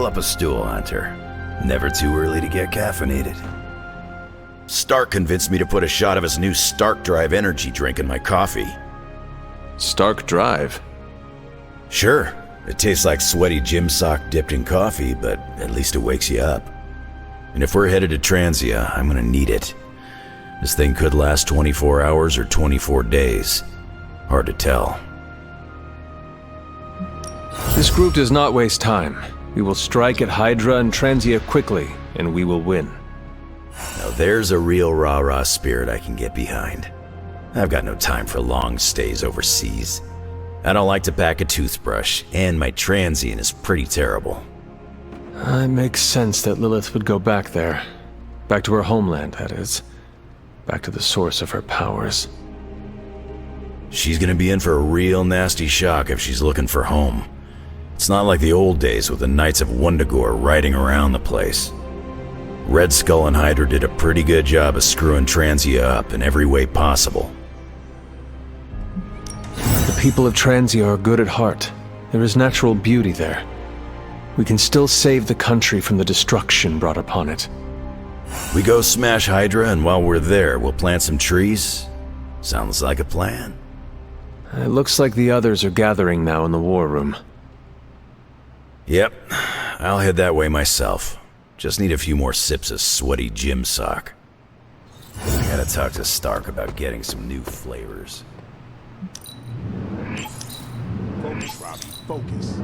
Pull up a stool, Hunter. Never too early to get caffeinated. Stark convinced me to put a shot of his new Stark Drive energy drink in my coffee. Stark Drive? Sure. It tastes like sweaty gym sock dipped in coffee, but at least it wakes you up. And if we're headed to Transia, I'm gonna need it. This thing could last 24 hours or 24 days. Hard to tell. This group does not waste time. We will strike at Hydra and Transia quickly, and we will win. Now there's a real rah-rah spirit I can get behind. I've got no time for long stays overseas. I don't like to pack a toothbrush, and my transient is pretty terrible. It makes sense that Lilith would go back there. Back to her homeland, that is. Back to the source of her powers. She's gonna be in for a real nasty shock if she's looking for home. It's not like the old days with the Knights of Wundagore riding around the place. Red Skull and Hydra did a pretty good job of screwing Transia up in every way possible. The people of Transia are good at heart. There is natural beauty there. We can still save the country from the destruction brought upon it. We go smash Hydra, and while we're there, we'll plant some trees? Sounds like a plan. It looks like the others are gathering now in the war room. Yep, I'll head that way myself. Just need a few more sips of sweaty gym sock. I gotta talk to Stark about getting some new flavors. Focus, Robbie, focus.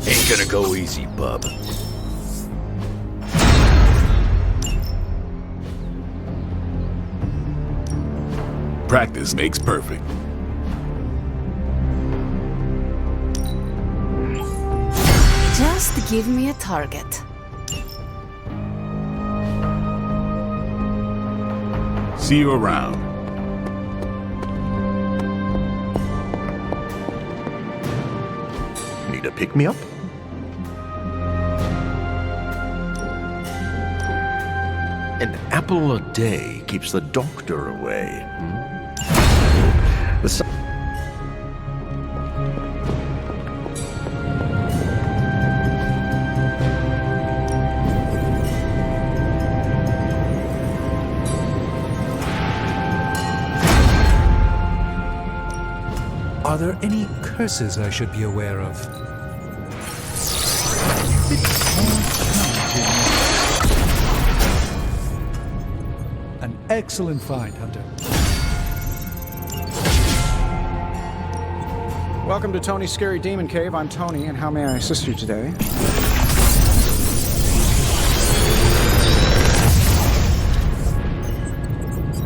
Ain't gonna go easy, bub. Practice makes perfect. Just give me a target. See you around. Need a pick-me-up? An apple a day keeps the doctor away. Are there any curses I should be aware of? An excellent find, Hunter. Welcome to Tony's Scary Demon Cave. I'm Tony, and how may I assist you today?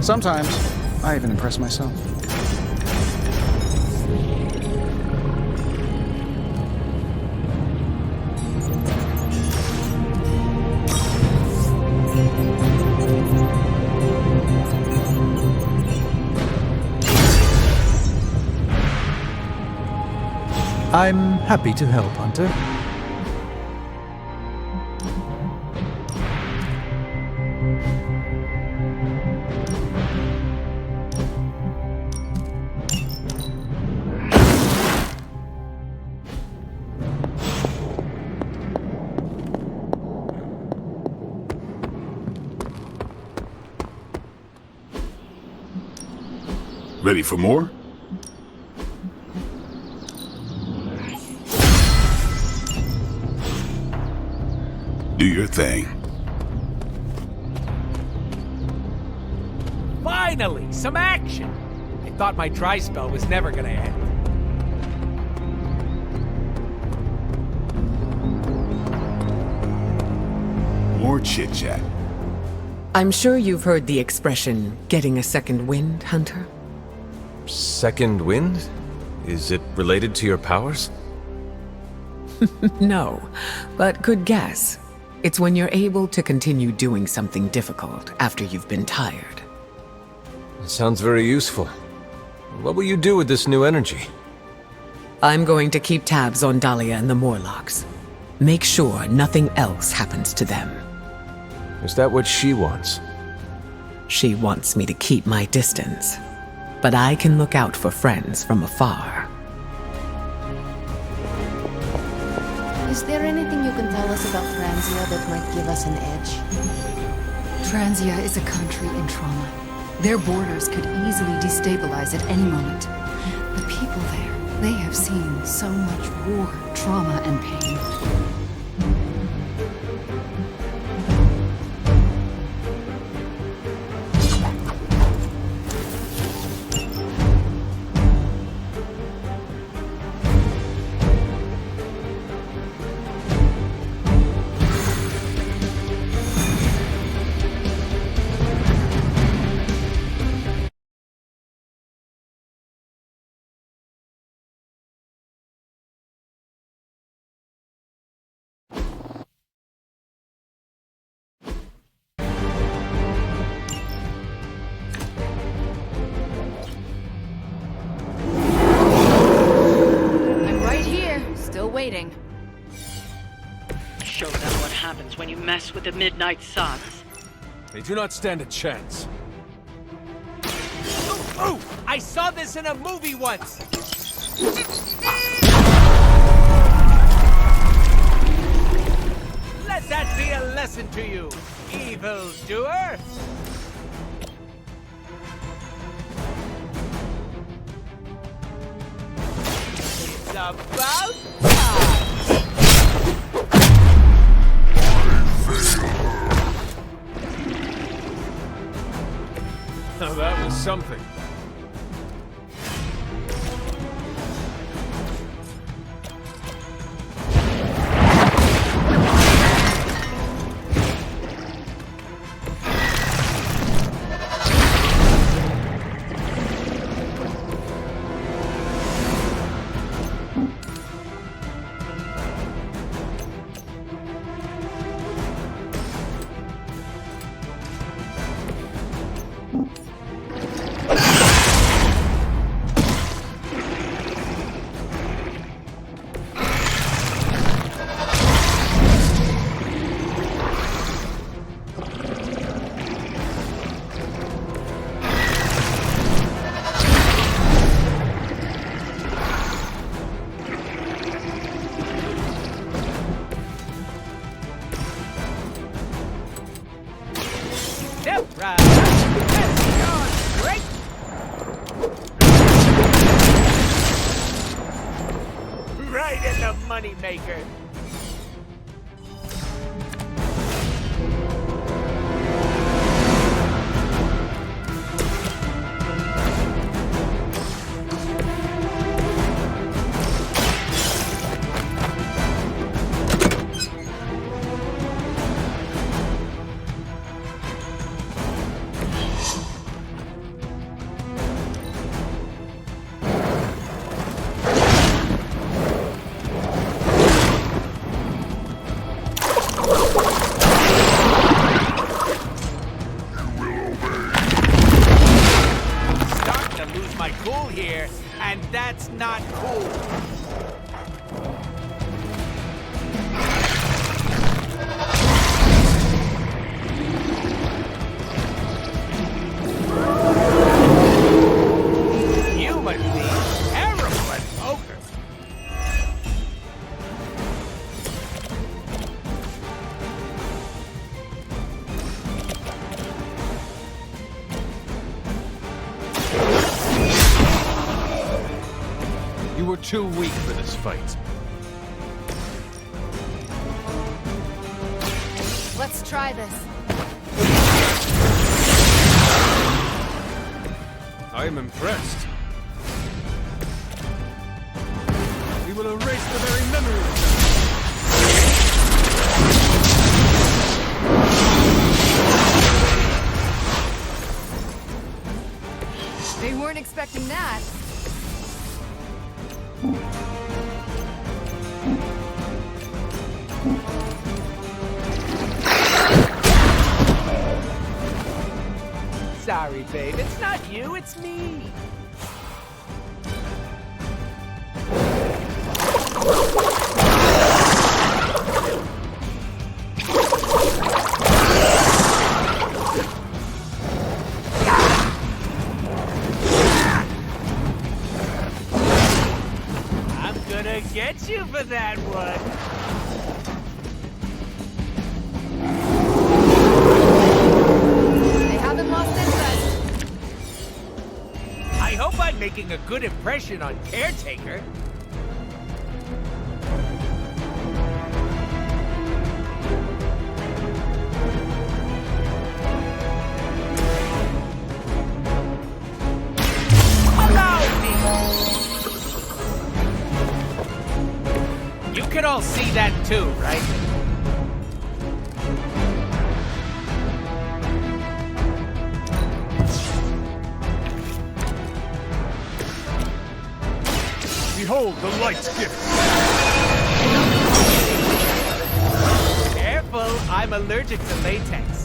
Sometimes, I even impress myself. I'm happy to help, Hunter. Ready for more? Do your thing. Finally, some action! I thought my dry spell was never gonna end. More chit-chat. I'm sure you've heard the expression, getting a second wind, Hunter. Second wind? Is it related to your powers? No, but good guess. It's when you're able to continue doing something difficult after you've been tired. Sounds very useful. What will you do with this new energy? I'm going to keep tabs on Dahlia and the Morlocks. Make sure nothing else happens to them. Is that what she wants? She wants me to keep my distance, but I can look out for friends from afar. Is there anything you can tell us about Transia that might give us an edge? Transia is a country in trauma. Their borders could easily destabilize at any moment. The people there, they have seen so much war, trauma, and pain. Waiting. Show them what happens when you mess with the Midnight Suns. They do not stand a chance. Oh! I saw this in a movie once! Let that be a lesson to you, evildoer! It's about time! Now that was something. Right in the moneymaker. And that's not cool. You must be terrible at poker. You were too weak for this fight. Let's try this. I am impressed. We will erase the very memory of them. They weren't expecting that. Sorry, babe. It's not you, it's me. gonna get you for that one. They haven't lost interest. I hope I'm making a good impression on Caretaker. You can all see that too, right? Behold the light's gift. Careful, I'm allergic to latex.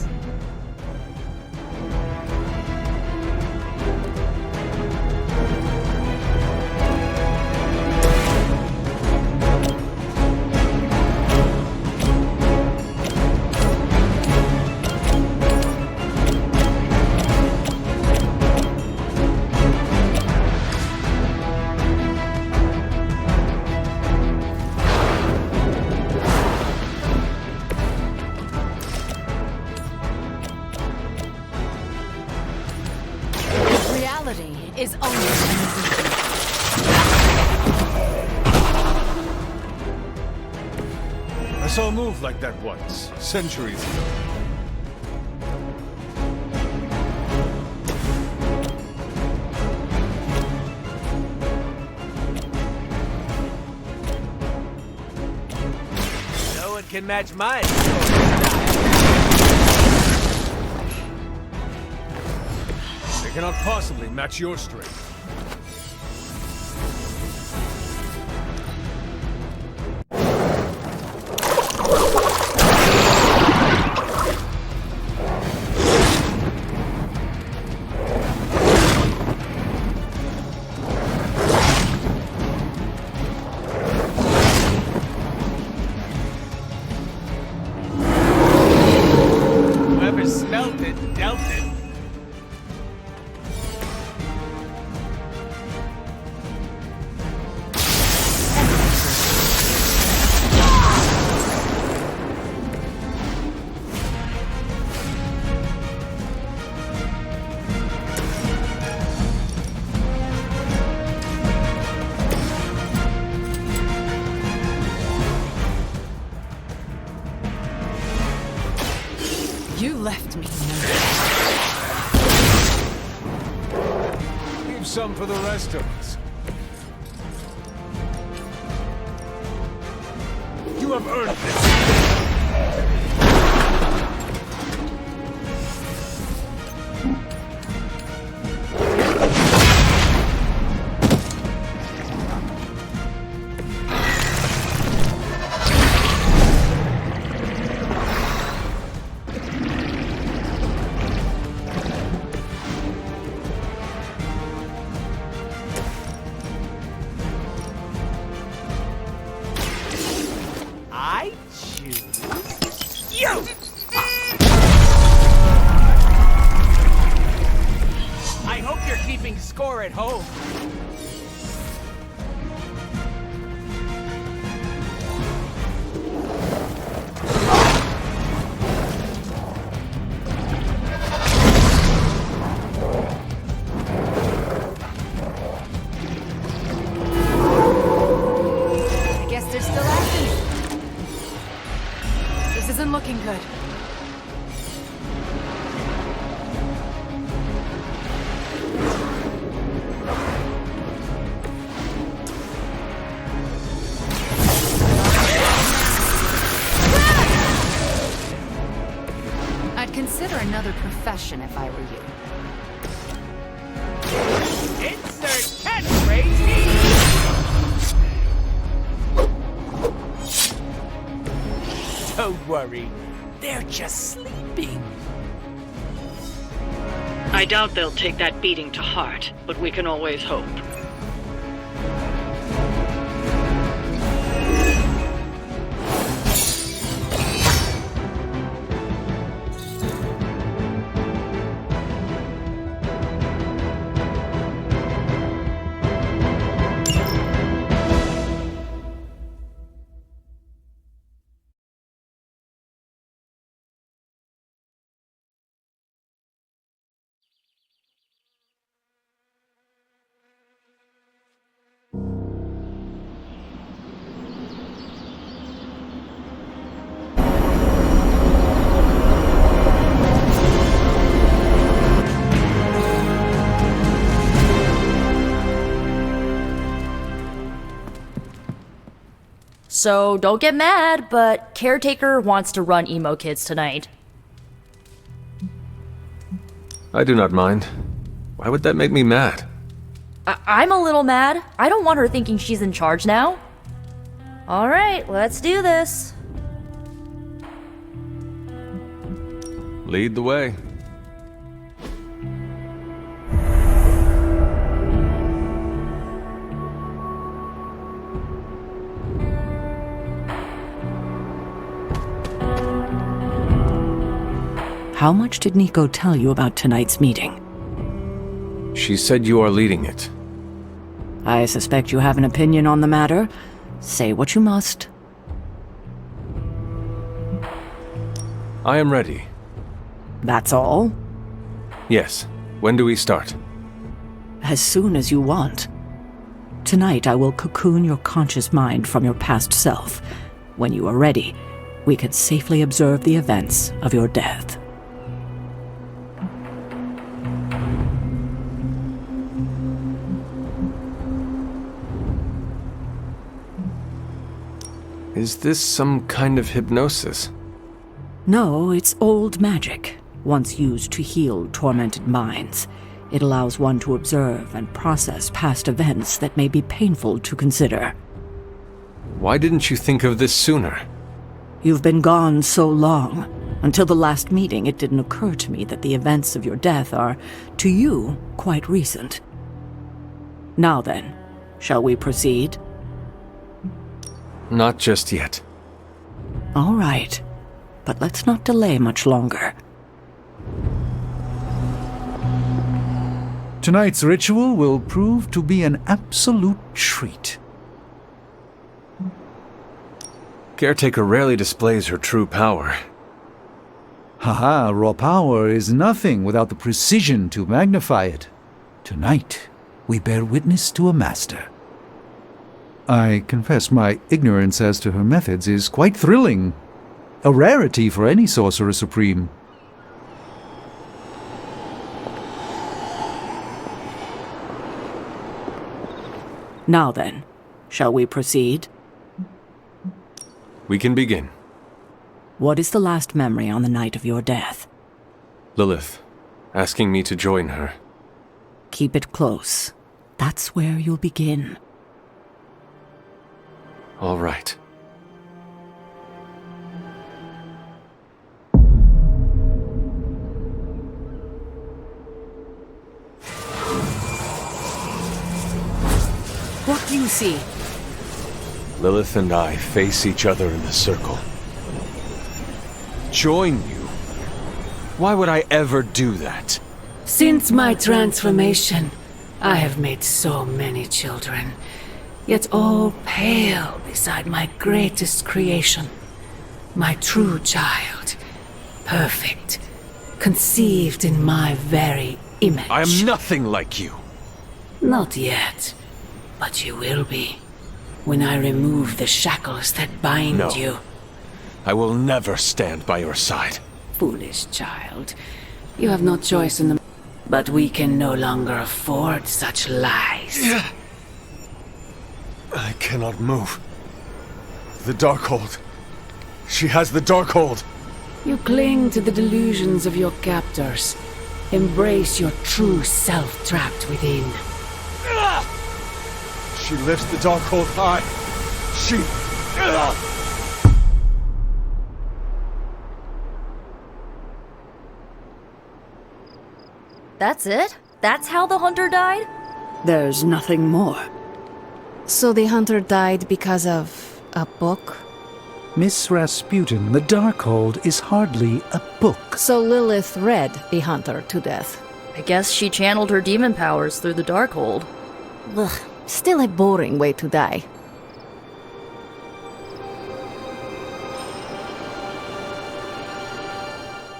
Reality is only an illusion. I saw a move like that once, centuries ago. No one can match mine. They cannot possibly match your strength. Whoever smelt it, dealt it. You left me no. Leave some for the rest of us. You have earned this. I choose you! I hope you're keeping score at home. I guess they're still after me. This isn't looking good. I'd consider another profession if I were you. Insert catchphrase. Don't worry, they're just sleeping. I doubt they'll take that beating to heart, but we can always hope. So don't get mad, but Caretaker wants to run Emo Kids tonight. I do not mind. Why would that make me mad? I'm a little mad. I don't want her thinking she's in charge now. Alright, let's do this. Lead the way. How much did Nico tell you about tonight's meeting? She said you are leading it. I suspect you have an opinion on the matter. Say what you must. I am ready. That's all? Yes. When do we start? As soon as you want. Tonight I will cocoon your conscious mind from your past self. When you are ready, we can safely observe the events of your death. Is this some kind of hypnosis? No, it's old magic, once used to heal tormented minds. It allows one to observe and process past events that may be painful to consider. Why didn't you think of this sooner? You've been gone so long. Until the last meeting, it didn't occur to me that the events of your death are, to you, quite recent. Now then, shall we proceed? Not just yet. All right, but let's not delay much longer. Tonight's ritual will prove to be an absolute treat. Caretaker rarely displays her true power. Haha, raw power is nothing without the precision to magnify it. Tonight, we bear witness to a master. I confess my ignorance as to her methods is quite thrilling. A rarity for any Sorcerer Supreme. Now then, shall we proceed? We can begin. What is the last memory on the night of your death? Lilith, asking me to join her. Keep it close. That's where you'll begin. All right. What do you see? Lilith and I face each other in the circle. Join you? Why would I ever do that? Since my transformation, I have made so many children, yet all pale beside my greatest creation. My true child, perfect, conceived in my very image. I am nothing like you. Not yet, but you will be, when I remove the shackles that bind No. you. I will never stand by your side. Foolish child, you have no choice in the... But we can no longer afford such lies. I cannot move. The Darkhold. She has the Darkhold. You cling to the delusions of your captors. Embrace your true self trapped within. She lifts the Darkhold high. She... That's it? That's how the hunter died? There's nothing more. So the hunter died because of a book? Miss Rasputin, the Darkhold is hardly a book. So Lilith read the hunter to death. I guess she channeled her demon powers through the Darkhold. Ugh, still a boring way to die.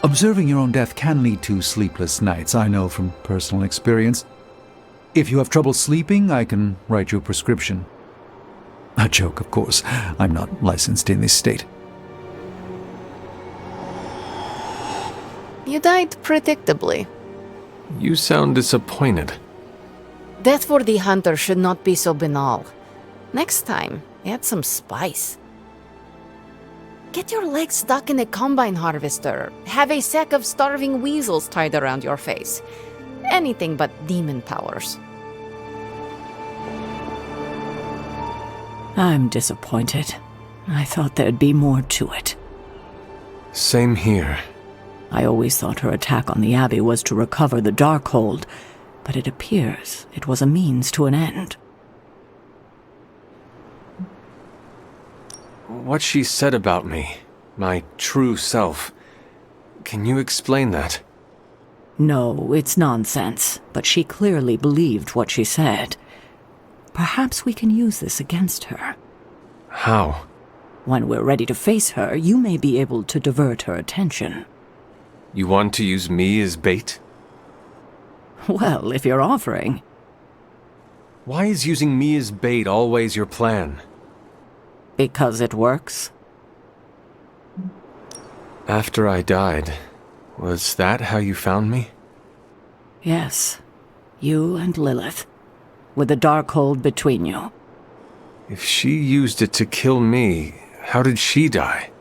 Observing your own death can lead to sleepless nights, I know from personal experience. If you have trouble sleeping, I can write you a prescription. A joke, of course. I'm not licensed in this state. You died predictably. You sound disappointed. Death for the hunter should not be so banal. Next time, add some spice. Get your legs stuck in a combine harvester. Have a sack of starving weasels tied around your face. Anything but demon powers. I'm disappointed. I thought there'd be more to it. Same here. I always thought her attack on the Abbey was to recover the Darkhold, but it appears it was a means to an end. What she said about me, my true self, can you explain that? No, it's nonsense, but she clearly believed what she said. Perhaps we can use this against her. How? When we're ready to face her, you may be able to divert her attention. You want to use me as bait? Well, if you're offering. Why is using me as bait always your plan? Because it works. After I died, was that how you found me? Yes. You and Lilith. With the Darkhold between you. If she used it to kill me, how did she die?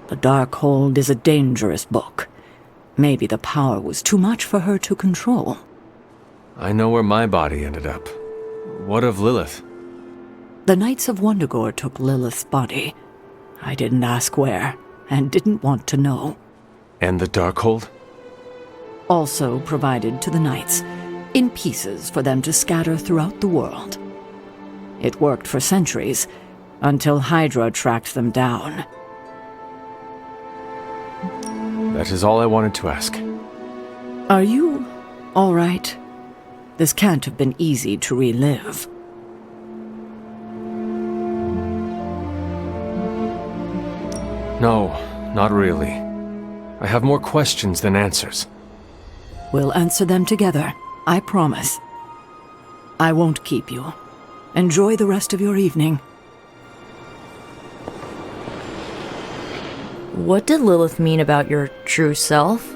The Darkhold is a dangerous book. Maybe the power was too much for her to control. I know where my body ended up. What of Lilith? The Knights of Wundagore took Lilith's body. I didn't ask where, and didn't want to know. And the Darkhold? Also provided to the Knights, in pieces for them to scatter throughout the world. It worked for centuries, until Hydra tracked them down. That is all I wanted to ask. Are you all right? This can't have been easy to relive. No, not really. I have more questions than answers. We'll answer them together, I promise. I won't keep you. Enjoy the rest of your evening. What did Lilith mean about your true self?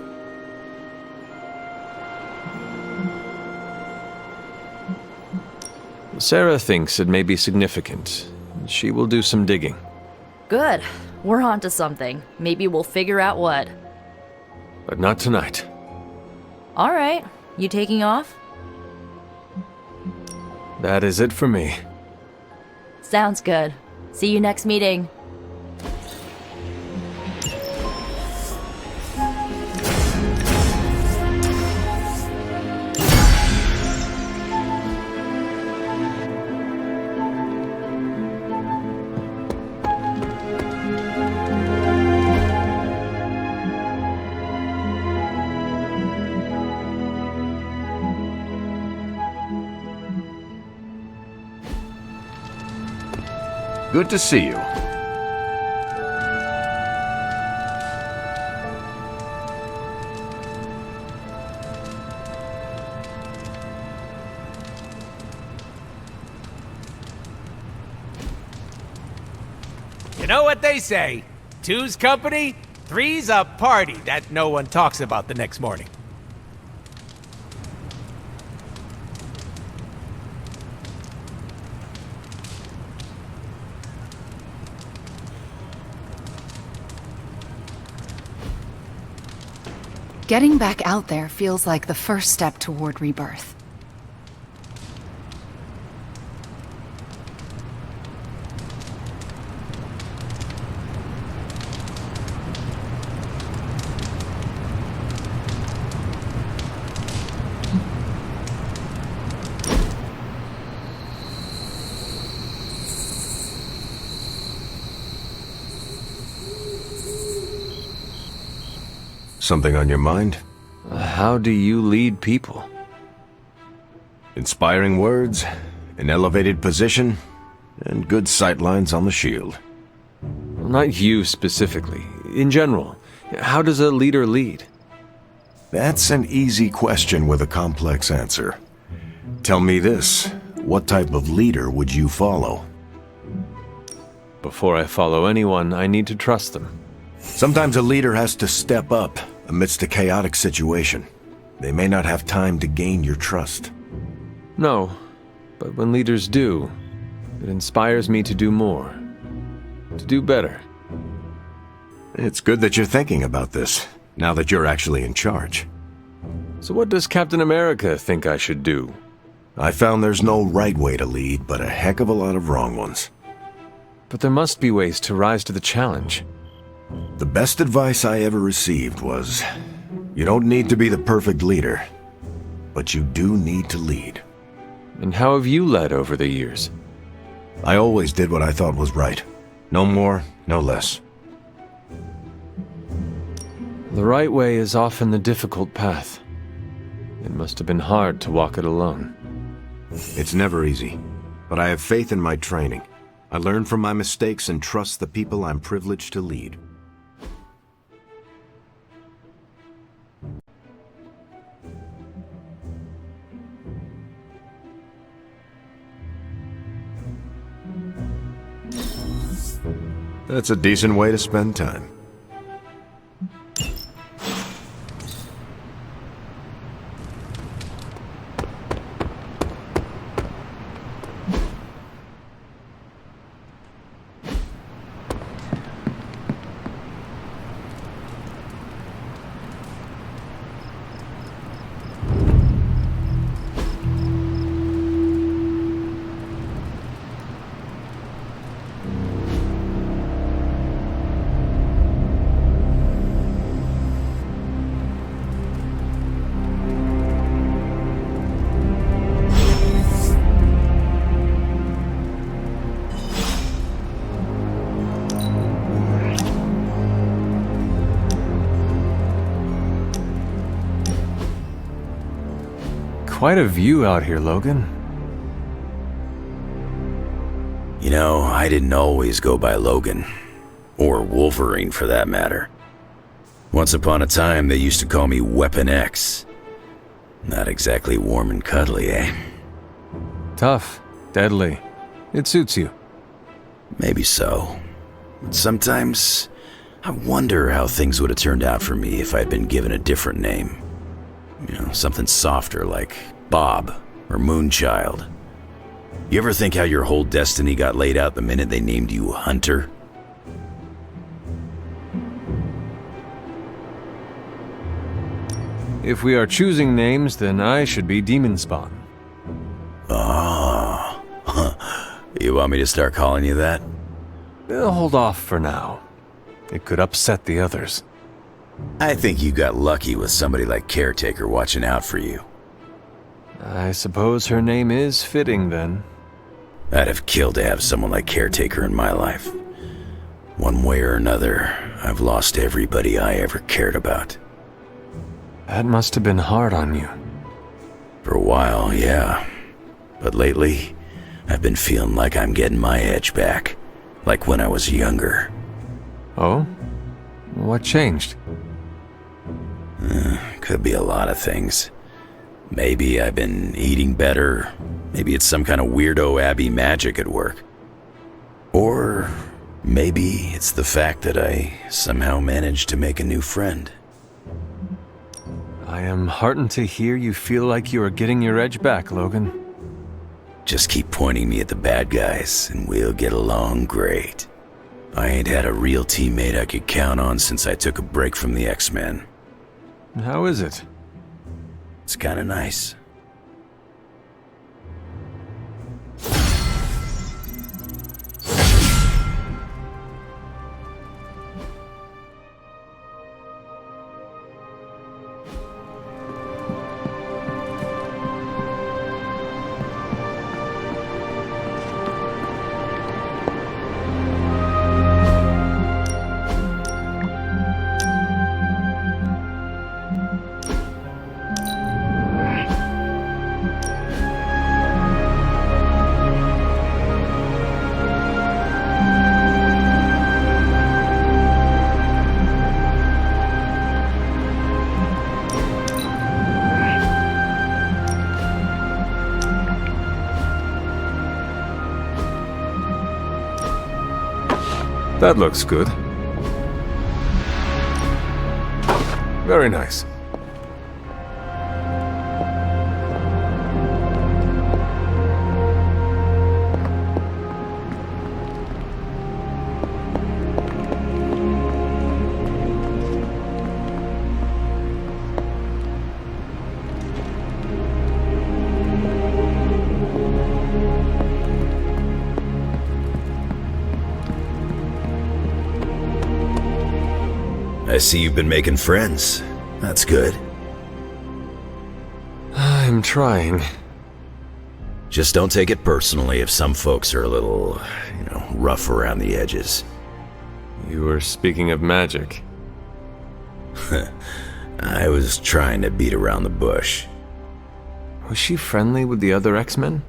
Sarah thinks it may be significant. She will do some digging. Good. We're on to something. Maybe we'll figure out what. But not tonight. All right. You taking off? That is it for me. Sounds good. See you next meeting. Good to see you. You know what they say? Two's company, three's a party that no one talks about the next morning. Getting back out there feels like the first step toward rebirth. Something on your mind? How do you lead people? Inspiring words, an elevated position, and good sightlines on the shield. Not you specifically. In general, how does a leader lead? That's an easy question with a complex answer. Tell me this, what type of leader would you follow? Before I follow anyone, I need to trust them. Sometimes a leader has to step up amidst a chaotic situation. They may not have time to gain your trust. No, but when leaders do, it inspires me to do more. to do better. It's good that you're thinking about this, now that you're actually in charge. So what does Captain America think I should do? I found there's no right way to lead, but a heck of a lot of wrong ones. But there must be ways to rise to the challenge. The best advice I ever received was, you don't need to be the perfect leader, but you do need to lead. And how have you led over the years? I always did what I thought was right. No more, no less. The right way is often the difficult path. It must have been hard to walk it alone. It's never easy, but I have faith in my training. I learn from my mistakes and trust the people I'm privileged to lead. That's a decent way to spend time. Quite a view out here, Logan. You know, I didn't always go by Logan. Or Wolverine, for that matter. Once upon a time, they used to call me Weapon X. Not exactly warm and cuddly, eh? Tough, deadly. It suits you. Maybe so. But sometimes, I wonder how things would have turned out for me if I'd been given a different name. You know, something softer like Bob or Moonchild. You ever think how your whole destiny got laid out the minute they named you Hunter? If we are choosing names, then I should be Demon Spawn. Oh. You want me to start calling you that? Hold off for now. It could upset the others. I think you got lucky with somebody like Caretaker watching out for you. I suppose her name is fitting, then. I'd have killed to have someone like Caretaker in my life. One way or another, I've lost everybody I ever cared about. That must have been hard on you. For a while, yeah. But lately, I've been feeling like I'm getting my edge back. Like when I was younger. Oh? What changed? Could be a lot of things. Maybe I've been eating better. Maybe it's some kind of weirdo Abbey magic at work. Or maybe it's the fact that I somehow managed to make a new friend. I am heartened to hear you feel like you are getting your edge back, Logan. Just keep pointing me at the bad guys, and we'll get along great. I ain't had a real teammate I could count on since I took a break from the X-Men. How is it? It's kinda nice. That looks good. Very nice. I see you've been making friends. That's good. I'm trying. Just don't take it personally if some folks are a little, rough around the edges. You were speaking of magic. I was trying to beat around the bush. Was she friendly with the other X-Men?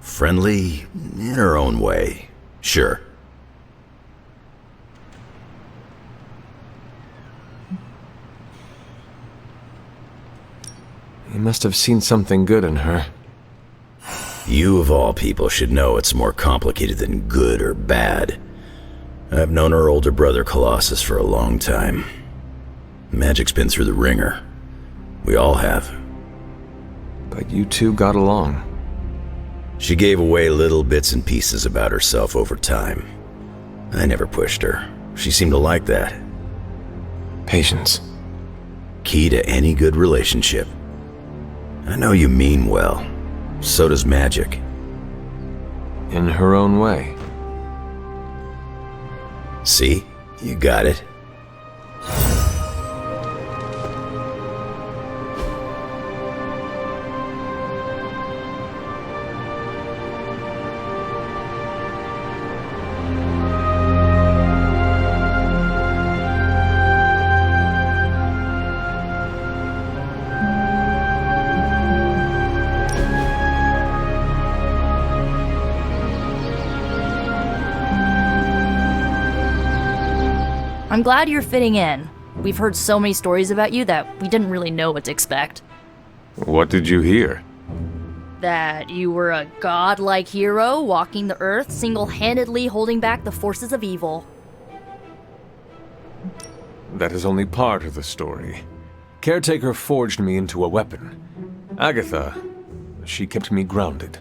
Friendly in her own way, sure. You must have seen something good in her. You, of all people, should know it's more complicated than good or bad. I've known her older brother Colossus for a long time. Magic's been through the ringer. We all have. But you two got along. She gave away little bits and pieces about herself over time. I never pushed her. She seemed to like that. Patience. Key to any good relationship. I know you mean well. So does Magic. In her own way. See? You got it. I'm glad you're fitting in. We've heard so many stories about you that we didn't really know what to expect. What did you hear? That you were a godlike hero walking the earth, single-handedly holding back the forces of evil. That is only part of the story. Caretaker forged me into a weapon. Agatha, she kept me grounded.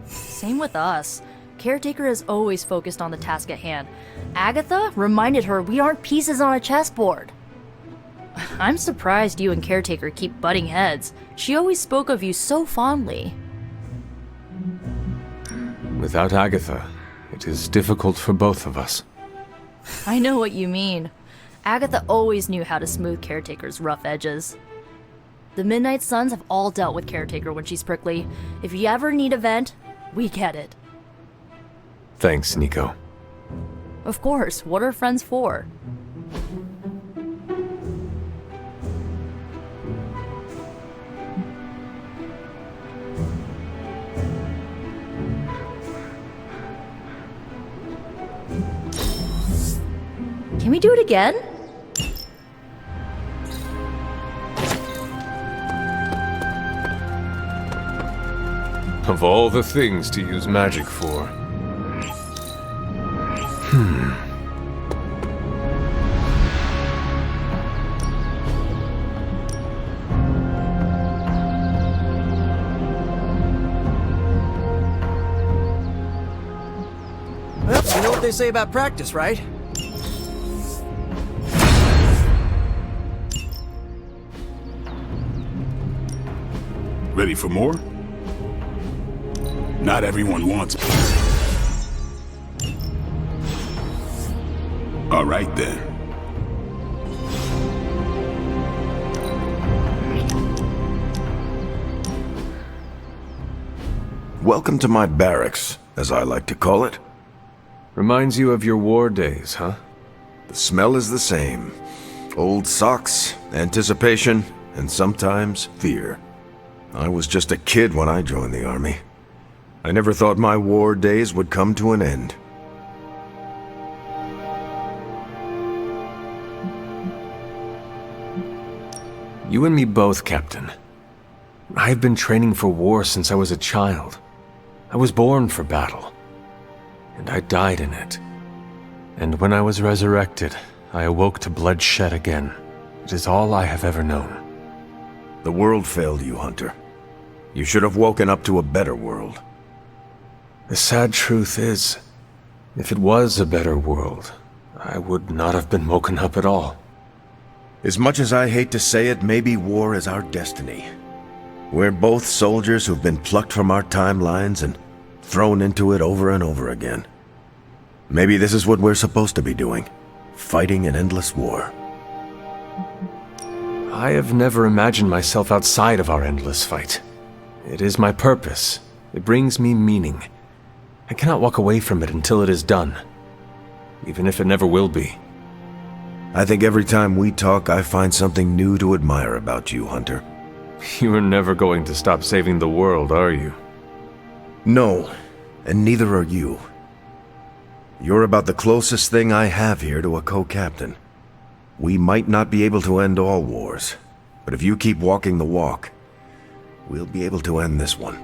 Same with us. Caretaker is always focused on the task at hand. Agatha reminded her we aren't pieces on a chessboard. I'm surprised you and Caretaker keep butting heads. She always spoke of you so fondly. Without Agatha, it is difficult for both of us. I know what you mean. Agatha always knew how to smooth Caretaker's rough edges. The Midnight Suns have all dealt with Caretaker when she's prickly. If you ever need a vent, we get it. Thanks, Nico. Of course, what are friends for? Can we do it again? Of all the things to use magic for. Well, you know what they say about practice, right? Ready for more? Not everyone wants it. All right then. Welcome to my barracks, as I like to call it. Reminds you of your war days, huh? The smell is the same. Old socks, anticipation, and sometimes fear. I was just a kid when I joined the army. I never thought my war days would come to an end. You and me both, Captain. I've been training for war since I was a child. I was born for battle. And I died in it. And when I was resurrected, I awoke to bloodshed again. It is all I have ever known. The world failed you, Hunter. You should have woken up to a better world. The sad truth is, if it was a better world, I would not have been woken up at all. As much as I hate to say it, maybe war is our destiny. We're both soldiers who've been plucked from our timelines and thrown into it over and over again. Maybe this is what we're supposed to be doing. fighting an endless war. I have never imagined myself outside of our endless fight. It is my purpose. It brings me meaning. I cannot walk away from it until it is done, even if it never will be. I think every time we talk, I find something new to admire about you, Hunter. You are never going to stop saving the world, are you? No, and neither are you. You're about the closest thing I have here to a co-captain. We might not be able to end all wars, but if you keep walking the walk, we'll be able to end this one.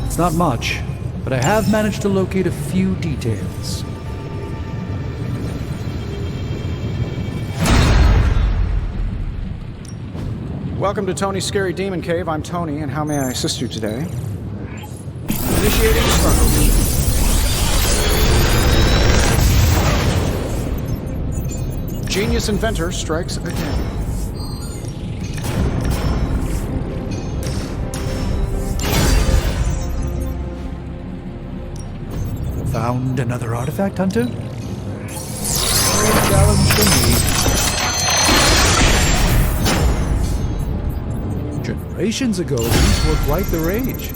It's not much, but I have managed to locate a few details. Welcome to Tony's Scary Demon Cave. I'm Tony, and how may I assist you today? Initiating struggle. Genius inventor strikes again. Found another artifact, Hunter? No challenge for me. Generations ago, these were quite the rage.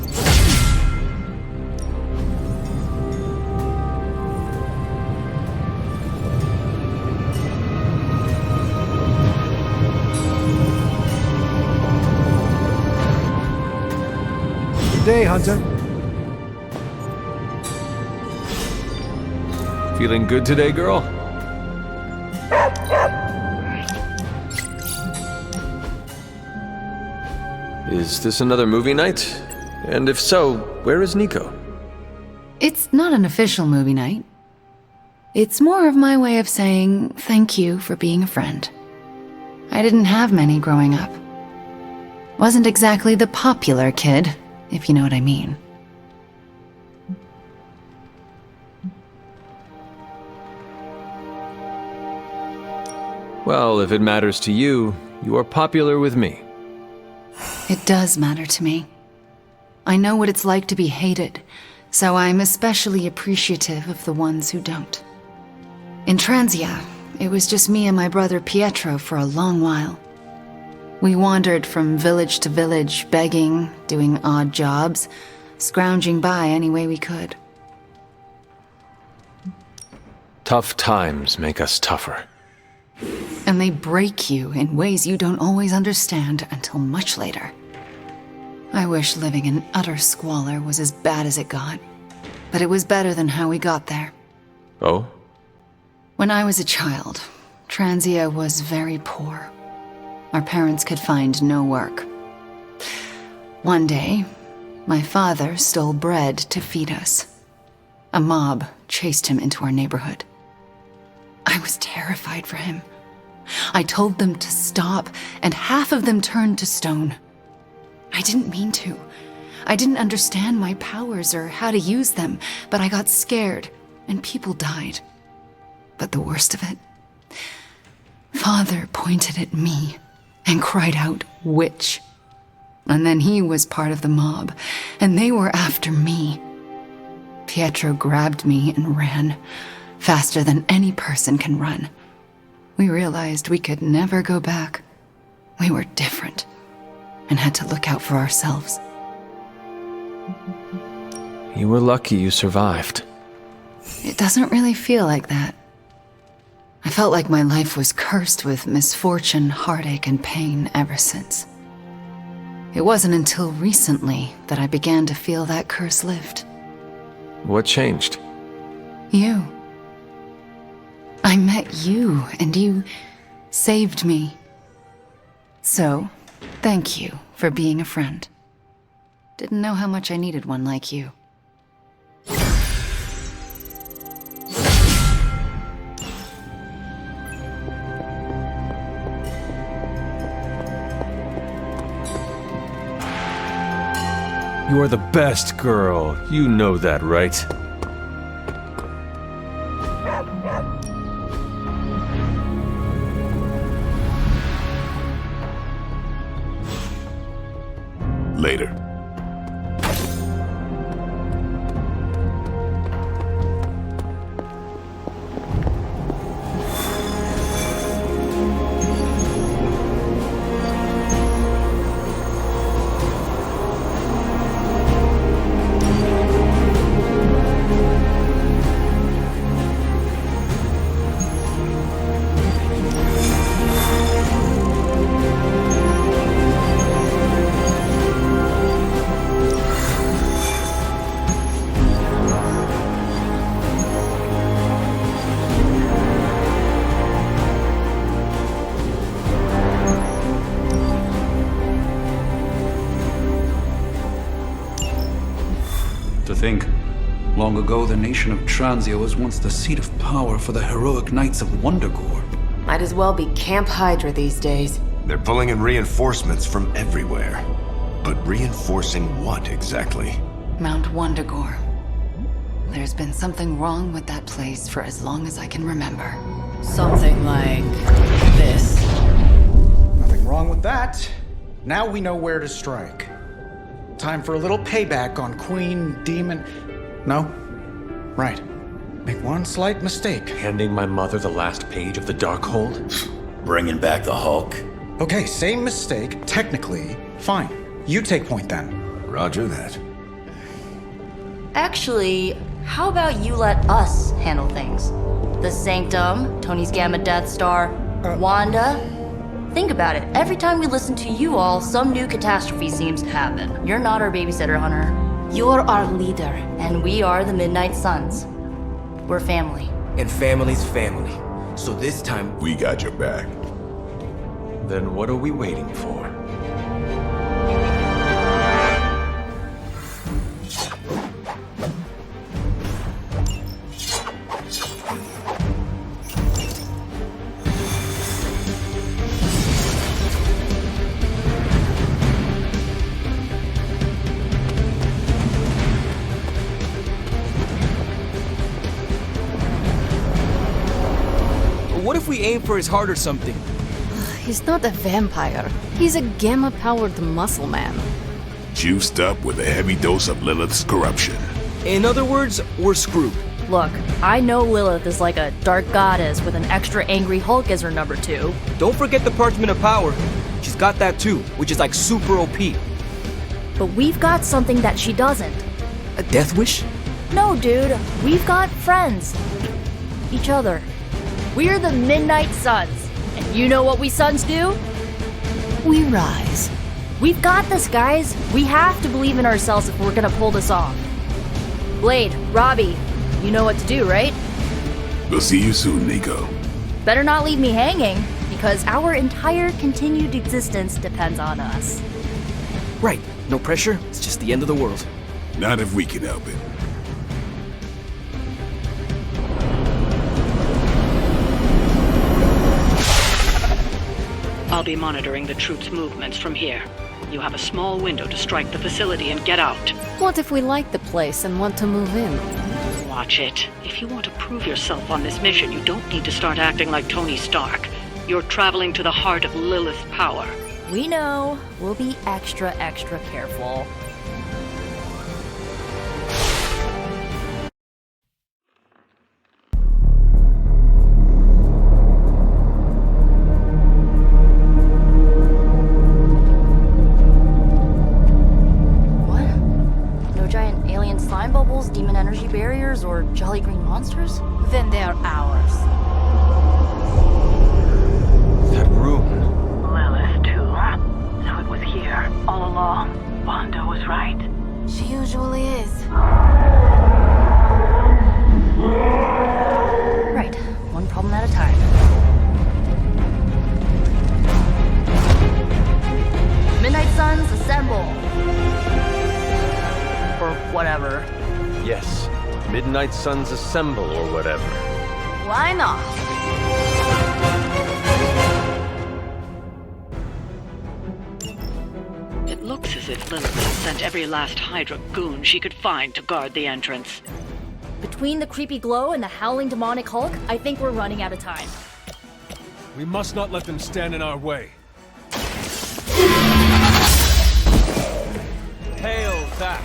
Good day, Hunter. Feeling good today, girl? Is this another movie night? And if so, where is Nico? It's not an official movie night. It's more of my way of saying thank you for being a friend. I didn't have many growing up. Wasn't exactly the popular kid, if you know what I mean. Well, if it matters to you, you are popular with me. It does matter to me. I know what it's like to be hated, so I'm especially appreciative of the ones who don't. In Transia, it was just me and my brother Pietro for a long while. We wandered from village to village, begging, doing odd jobs, scrounging by any way we could. Tough times make us tougher. And they break you in ways you don't always understand until much later. I wish living in utter squalor was as bad as it got, but it was better than how we got there. Oh? When I was a child, Transia was very poor. Our parents could find no work. One day, my father stole bread to feed us. A mob chased him into our neighborhood. I was terrified for him. I told them to stop, and half of them turned to stone. I didn't mean to. I didn't understand my powers or how to use them, but I got scared, and people died. But the worst of it, Father pointed at me and cried out, "Witch." And then he was part of the mob, and they were after me. Pietro grabbed me and ran, faster than any person can run. We realized we could never go back. We were different and had to look out for ourselves. You were lucky you survived. It doesn't really feel like that. I felt like my life was cursed with misfortune, heartache, and pain ever since. It wasn't until recently that I began to feel that curse lift. What changed? You. I met you, and you saved me. So, thank you for being a friend. Didn't know how much I needed one like you. You are the best girl. You know that, right? Later. To think, long ago the nation of Transia was once the seat of power for the heroic knights of Wundagore. Might as well be Camp Hydra these days. They're pulling in reinforcements from everywhere. But reinforcing what exactly? Mount Wundagore. There's been something wrong with that place for as long as I can remember. Something like this. Nothing wrong with that. Now we know where to strike. Time for a little payback on Queen Demon. No? Right. Make one slight mistake. Handing my mother the last page of the Darkhold? Bringing back the Hulk. Okay, same mistake. Technically, fine. You take point then. Roger that. Actually, how about you let us handle things? The Sanctum, Tony's Gamma Death Star, Wanda. Think about it. Every time we listen to you all, some new catastrophe seems to happen. You're not our babysitter, Hunter. You're our leader. And we are the Midnight Suns. We're family. And family's family. So this time, We got your back. Then what are we waiting for? what if we aim for his heart or something? He's not a vampire. He's a gamma-powered muscle man. Juiced up with a heavy dose of Lilith's corruption. In other words, we're screwed. Look, I know Lilith is like a dark goddess with an extra angry Hulk as her number 2. Don't forget the Parchment of Power. She's got that too, which is like super OP. But we've got something that she doesn't. A death wish? No, dude. We've got friends. Each other. We're the Midnight Suns. And you know what we Suns do? We rise. We've got this, guys. We have to believe in ourselves if we're gonna pull this off. Blade, Robbie, you know what to do, right? We'll see you soon, Nico. Better not leave me hanging, because our entire continued existence depends on us. Right. No pressure. It's just the end of the world. Not if we can help it. I'll be monitoring the troops' movements from here. You have a small window to strike the facility and get out. What if we like the place and want to move in? Watch it. If you want to prove yourself on this mission, you don't need to start acting like Tony Stark. You're traveling to the heart of Lilith's power. We know. We'll be extra careful. Demon energy barriers or jolly green monsters? Then they are ours. That room. Lilith, too. So it was here all along. Wanda was right. She usually is. Right. One problem at a time. Midnight Suns, assemble! Or whatever. Yes, Midnight Suns assemble or whatever. Why not? Looks as if Lilith has sent every last Hydra goon she could find to guard the entrance. Between the creepy glow and the howling demonic Hulk, I think we're running out of time. We must not let them stand in our way. Hail that!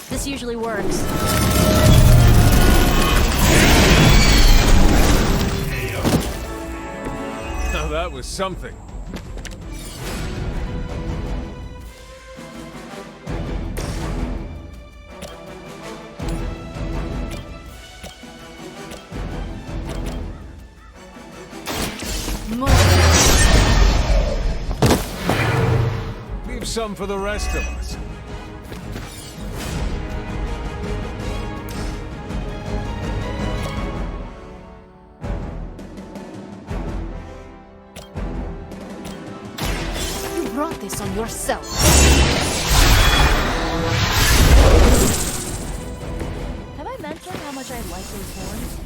This usually works. Now that was something. Leave some for the rest of us. You brought this on yourself. Have I mentioned how much I like those horns?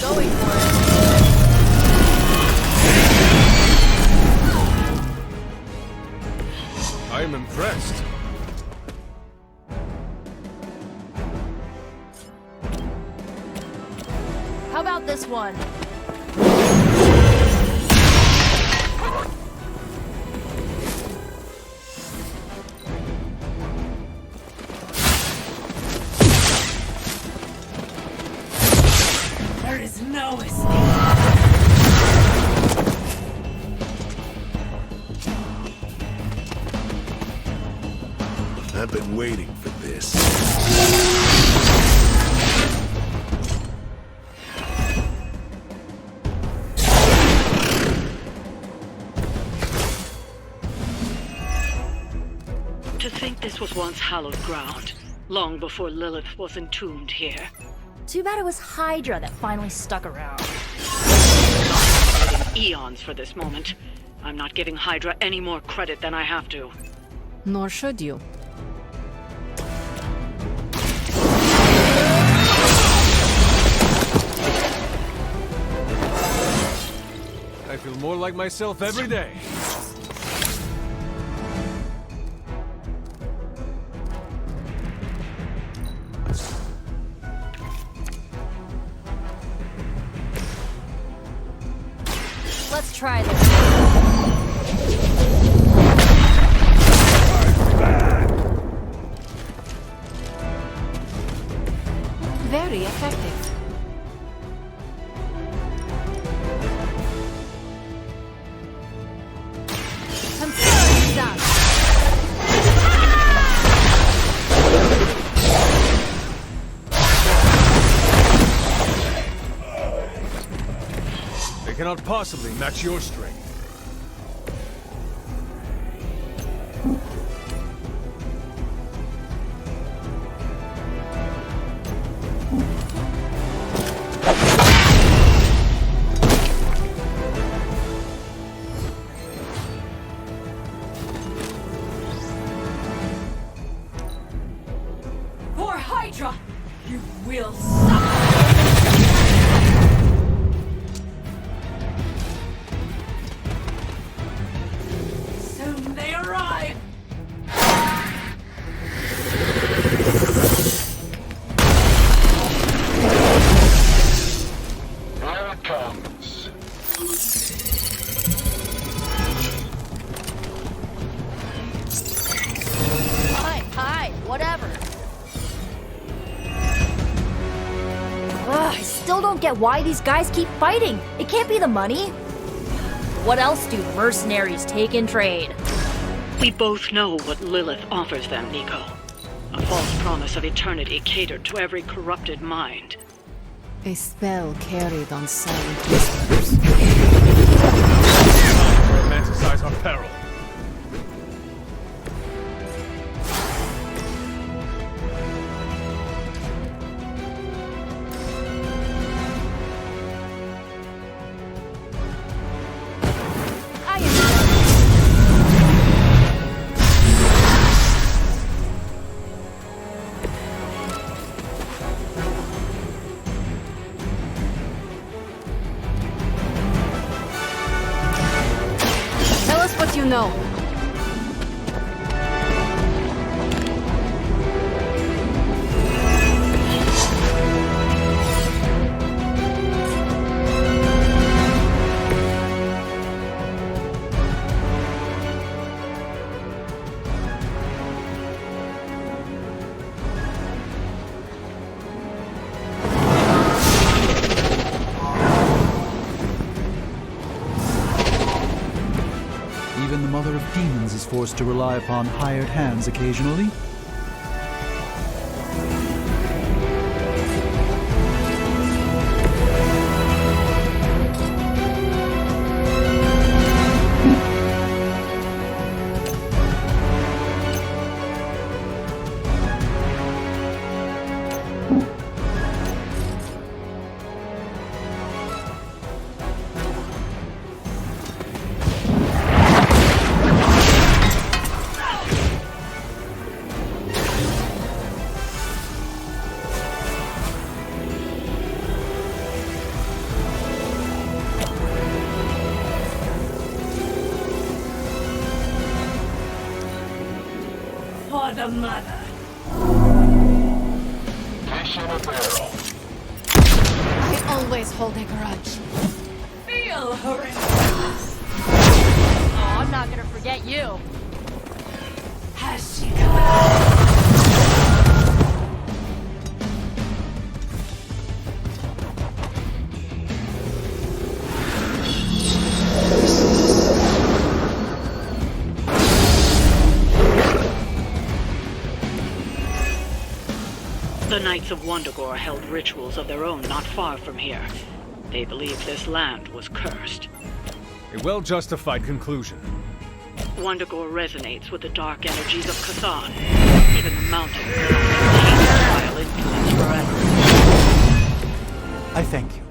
Going for it. I am impressed. How about this one? There is no escape. I've been waiting for this. To think this was once hallowed ground, long before Lilith was entombed here. Too bad it was Hydra that finally stuck around. Waiting eons for this moment. I'm not giving Hydra any more credit than I have to. Nor should you. I feel more like myself every day. Let's try this. Very effective. I'm sorry, done. They cannot possibly match your strength. For Hydra, you will suffer! Soon they arrive! Here it comes. Hi, whatever. Ugh, I still don't get why these guys keep fighting. It can't be the money. What else do mercenaries take in trade? We both know what Lilith offers them, Nico. A false promise of eternity catered to every corrupted mind. A spell carried on silent whispers. Romanticize our peril. you know. Even the Mother of Demons is forced to rely upon hired hands occasionally. For the mother. I always hold a grudge. Feel her. Oh, I'm not gonna forget you. Has she The Knights of Wundagore held rituals of their own not far from here. They believed this land was cursed. A well-justified conclusion. Wundagore resonates with the dark energies of Cthon. Even the mountain cannot contain its vile influence forever. I thank you.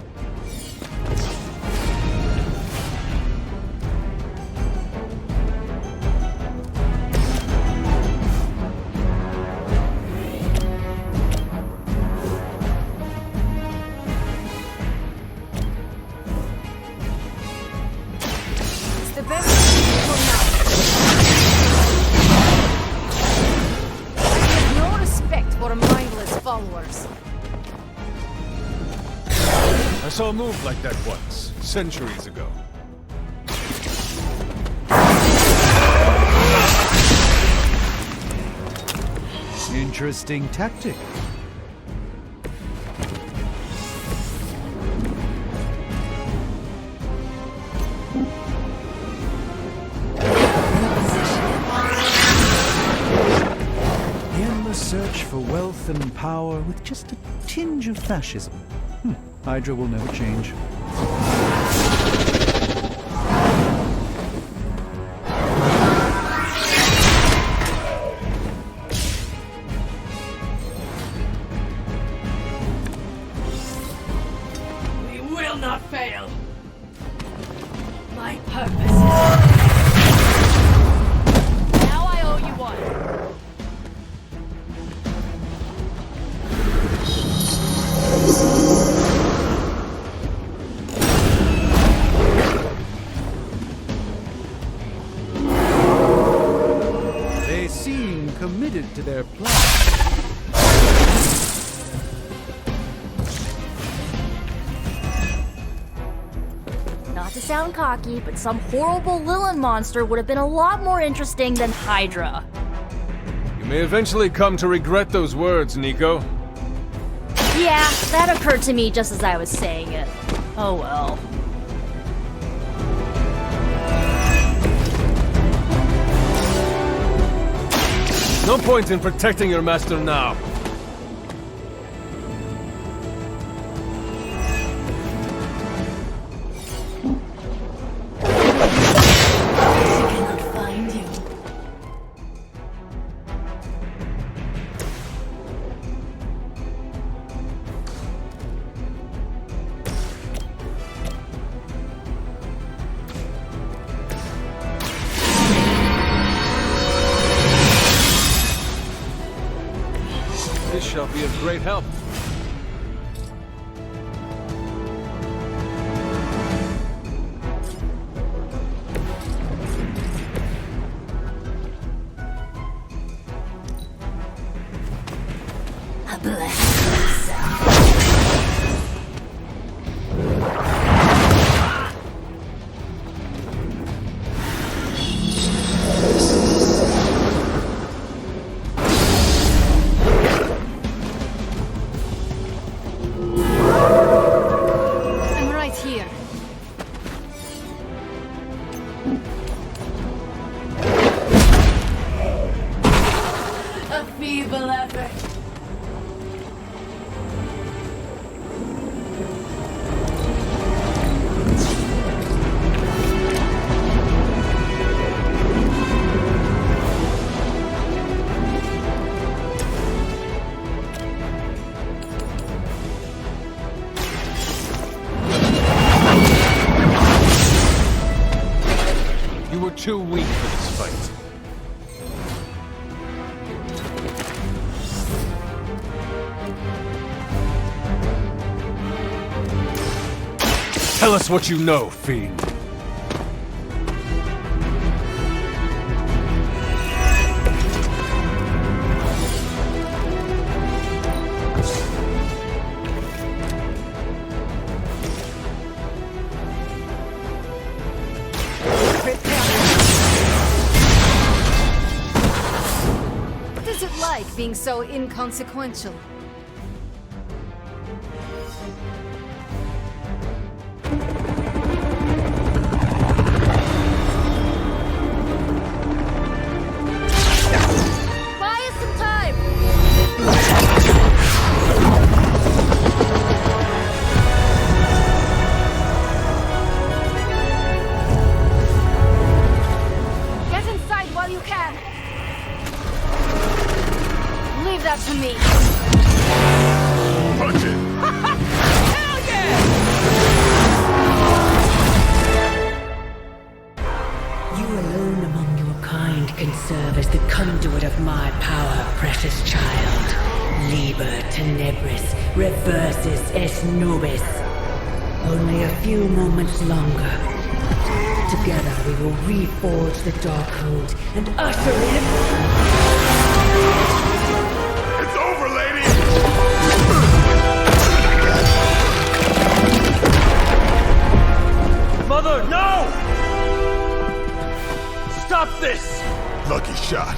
The best for now. I have no respect for mindless followers. I saw a move like that once, centuries ago. Interesting tactic. Search for wealth and power with just a tinge of fascism. Hydra will never change. We will not fail. My purpose is... Now I owe you one. They seem committed to their plan. Not to sound cocky, but some horrible Lilith monster would have been a lot more interesting than Hydra. You may eventually come to regret those words, Nico. Yeah, that occurred to me just as I was saying it. Oh well. No point in protecting your master now. This shall be of great help. A feeble effort. You were too weak for this fight. Tell us what you know, Fiend. What is it like being so inconsequential? Buy us some time! Get inside while you can! Leave that to me! Punch it! Hell yeah! You alone among your kind can serve as the conduit of my power, precious child. Liber tenebris, reversus est nobis. Only a few moments longer. Together we will reforge the Darkhold and usher in... It's over, lady! Mother, no! Stop this! Lucky shot.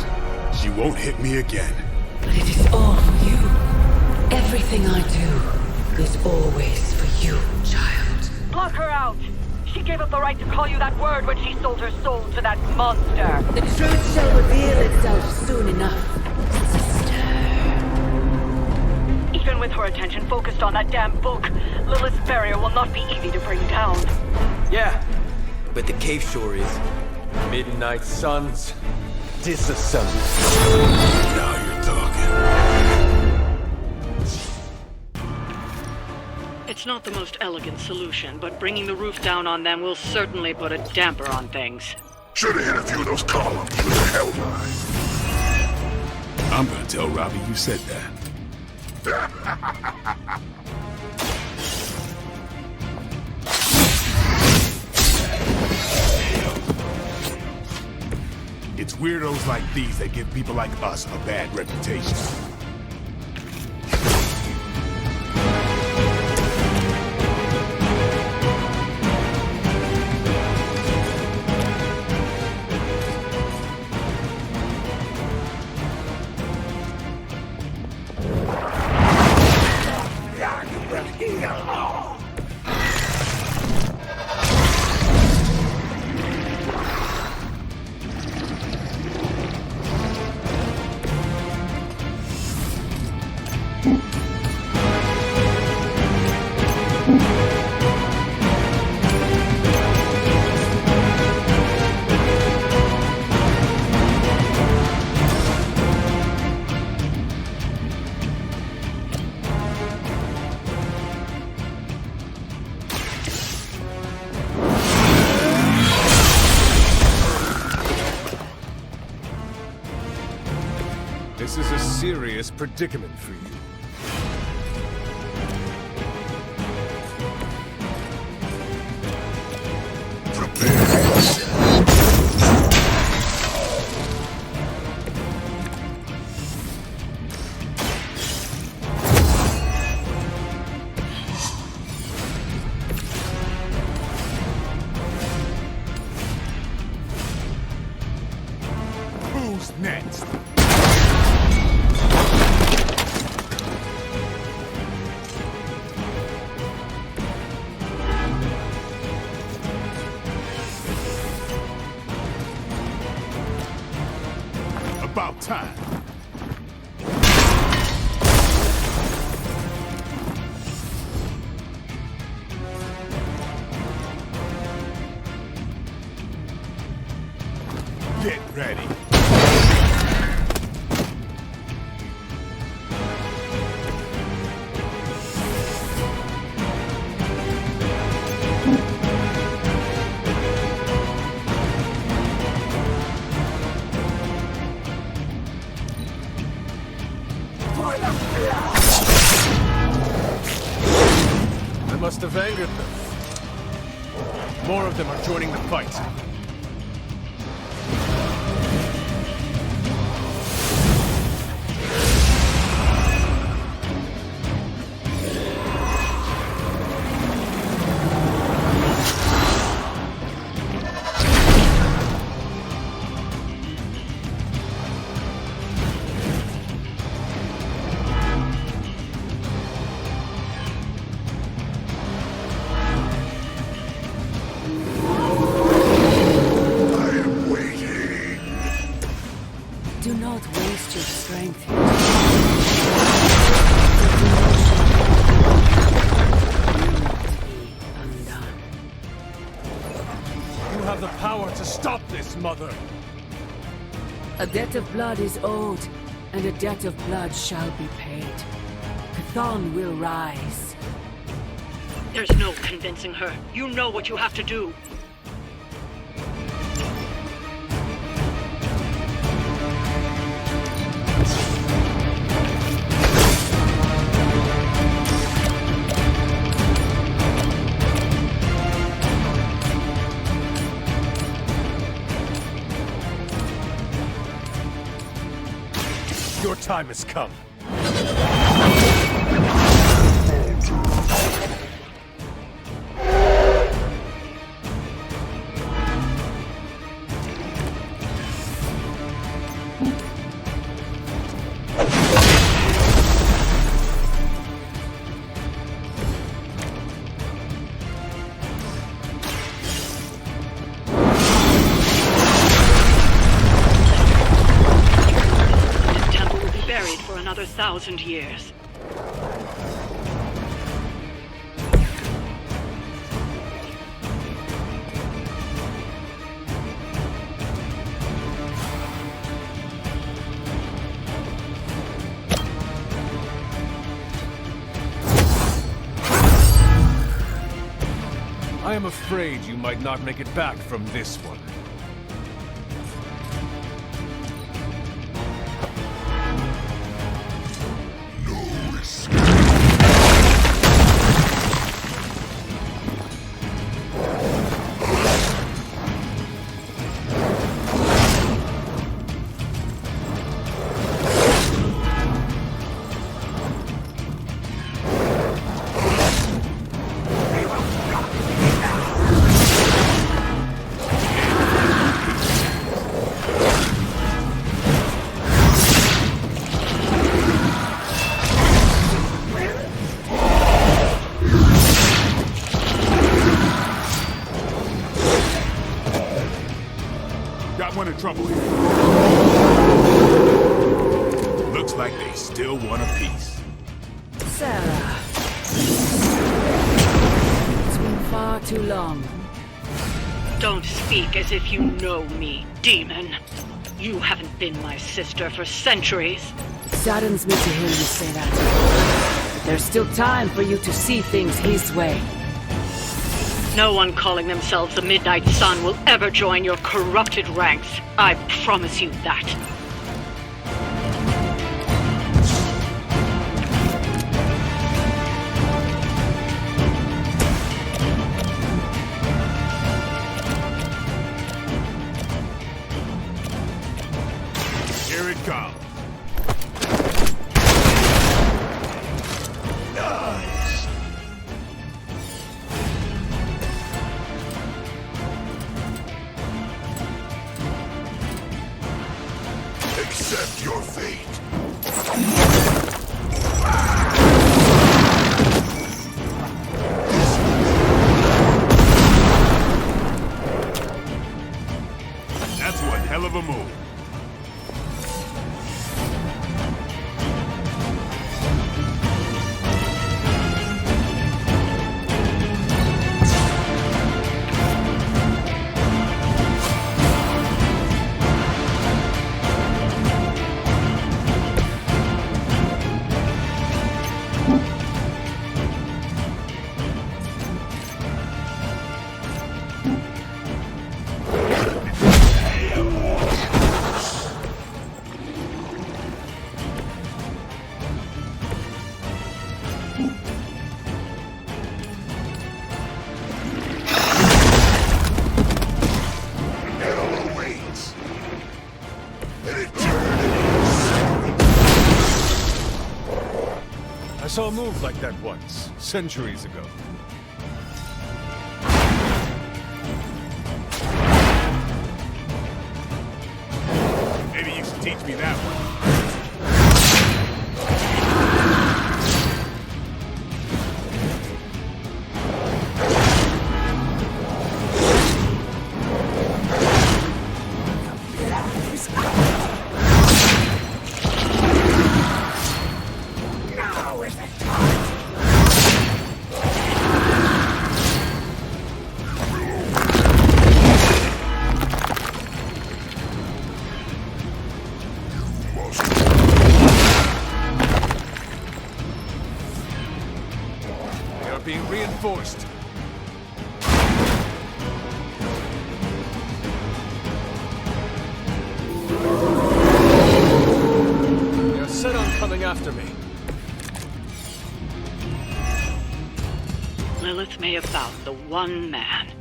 She won't hit me again. But it is all for you. Everything I do is always for you, child. Block her out! She gave up the right to call you that word when she sold her soul to that monster. The truth shall reveal itself soon enough. Even with her attention focused on that damn book, Lilith's barrier will not be easy to bring down. Yeah, but the cave shore is. Midnight suns, disassemble. Now you're talking. It's not the most elegant solution, but bringing the roof down on them will certainly put a damper on things. Should've hit a few of those columns with a hell line. I'm gonna tell Robbie you said that. It's weirdos like these that give people like us a bad reputation. This is a serious predicament for you. Who's next? About time. Get ready. I must have angered them. More of them are joining the fight. Do not waste your strength. You have the power to stop this, Mother! A debt of blood is owed, and a debt of blood shall be paid. Chthon will rise. There's no convincing her. You know what you have to do. Your time has come. For another 1,000 years. I am afraid you might not make it back from this one. Got one in trouble here. Looks like they still want a piece. Sarah. It's been far too long. Don't speak as if you know me, demon. You haven't been my sister for centuries. It saddens me to hear you say that. But there's still time for you to see things his way. No one calling themselves the Midnight Sun will ever join your corrupted ranks. I promise you that. Here it comes. Accept your fate. That's one hell of a move. I saw a move like that once, centuries ago. Maybe you should teach me that one. Being reinforced. They're set on coming after me. Lilith may have found the one man,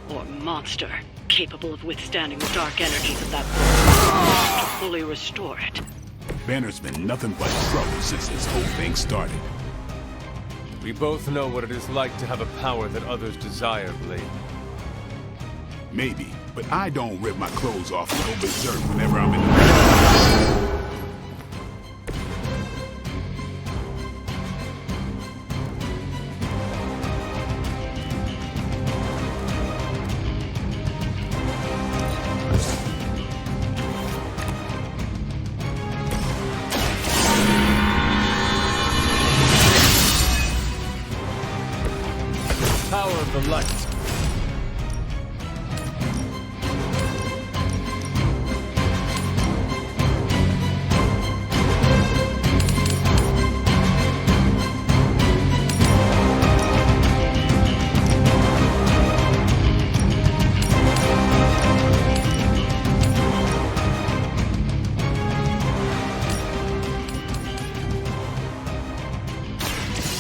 or monster, capable of withstanding the dark energies of that world to fully restore it. Banner's been nothing but trouble since this whole thing started. We both know what it is like to have a power that others desire, Blade. Maybe, but I don't rip my clothes off and go berserk whenever I'm in the Power of the light.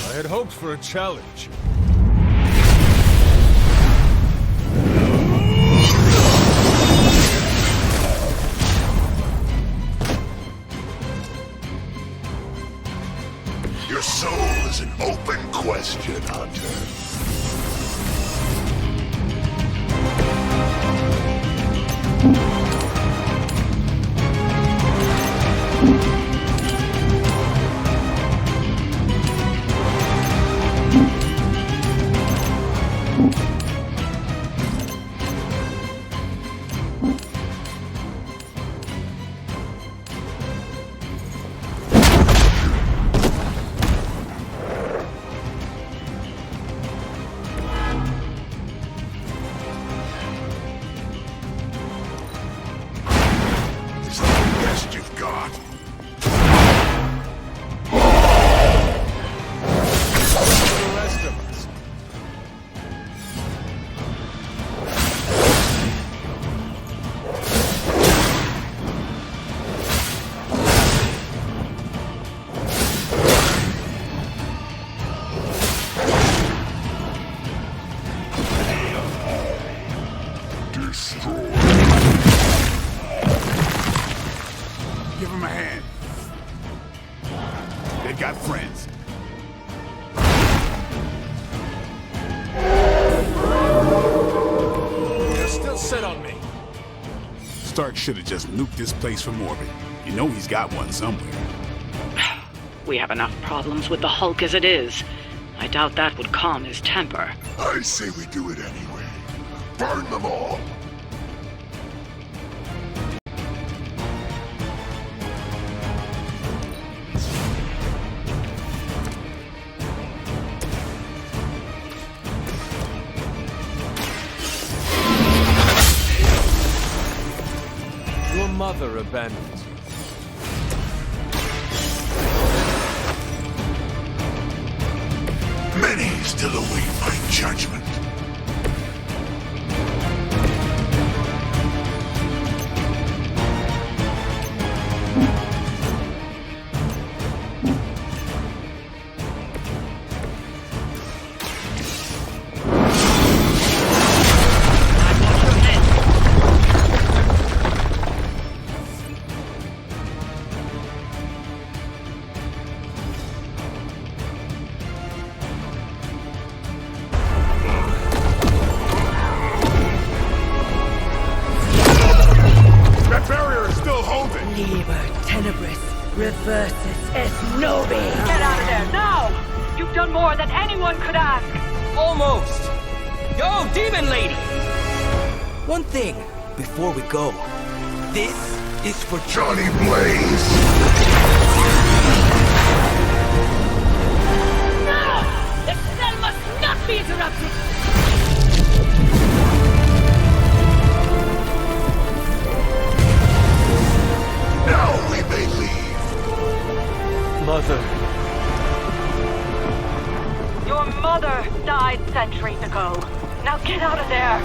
I had hoped for a challenge. Your soul is an open question, Hunter. You've got. For the rest of us. Destroy. Give him a hand. They've got friends. They're still set on me. Stark should have just nuked this place from orbit. You know he's got one somewhere. We have enough problems with the Hulk as it is. I doubt that would calm his temper. I say we do it anyway. Burn them all. Your mother abandoned you. Many still await my judgment. Tenebris reverses Esnobi! Get out of there, now! You've done more than anyone could ask! Almost! Yo, Demon Lady! One thing, before we go. This is for Johnny Blaze! No! The cell must not be interrupted! Now we may leave. Mother. Your mother died centuries ago. Now get out of there!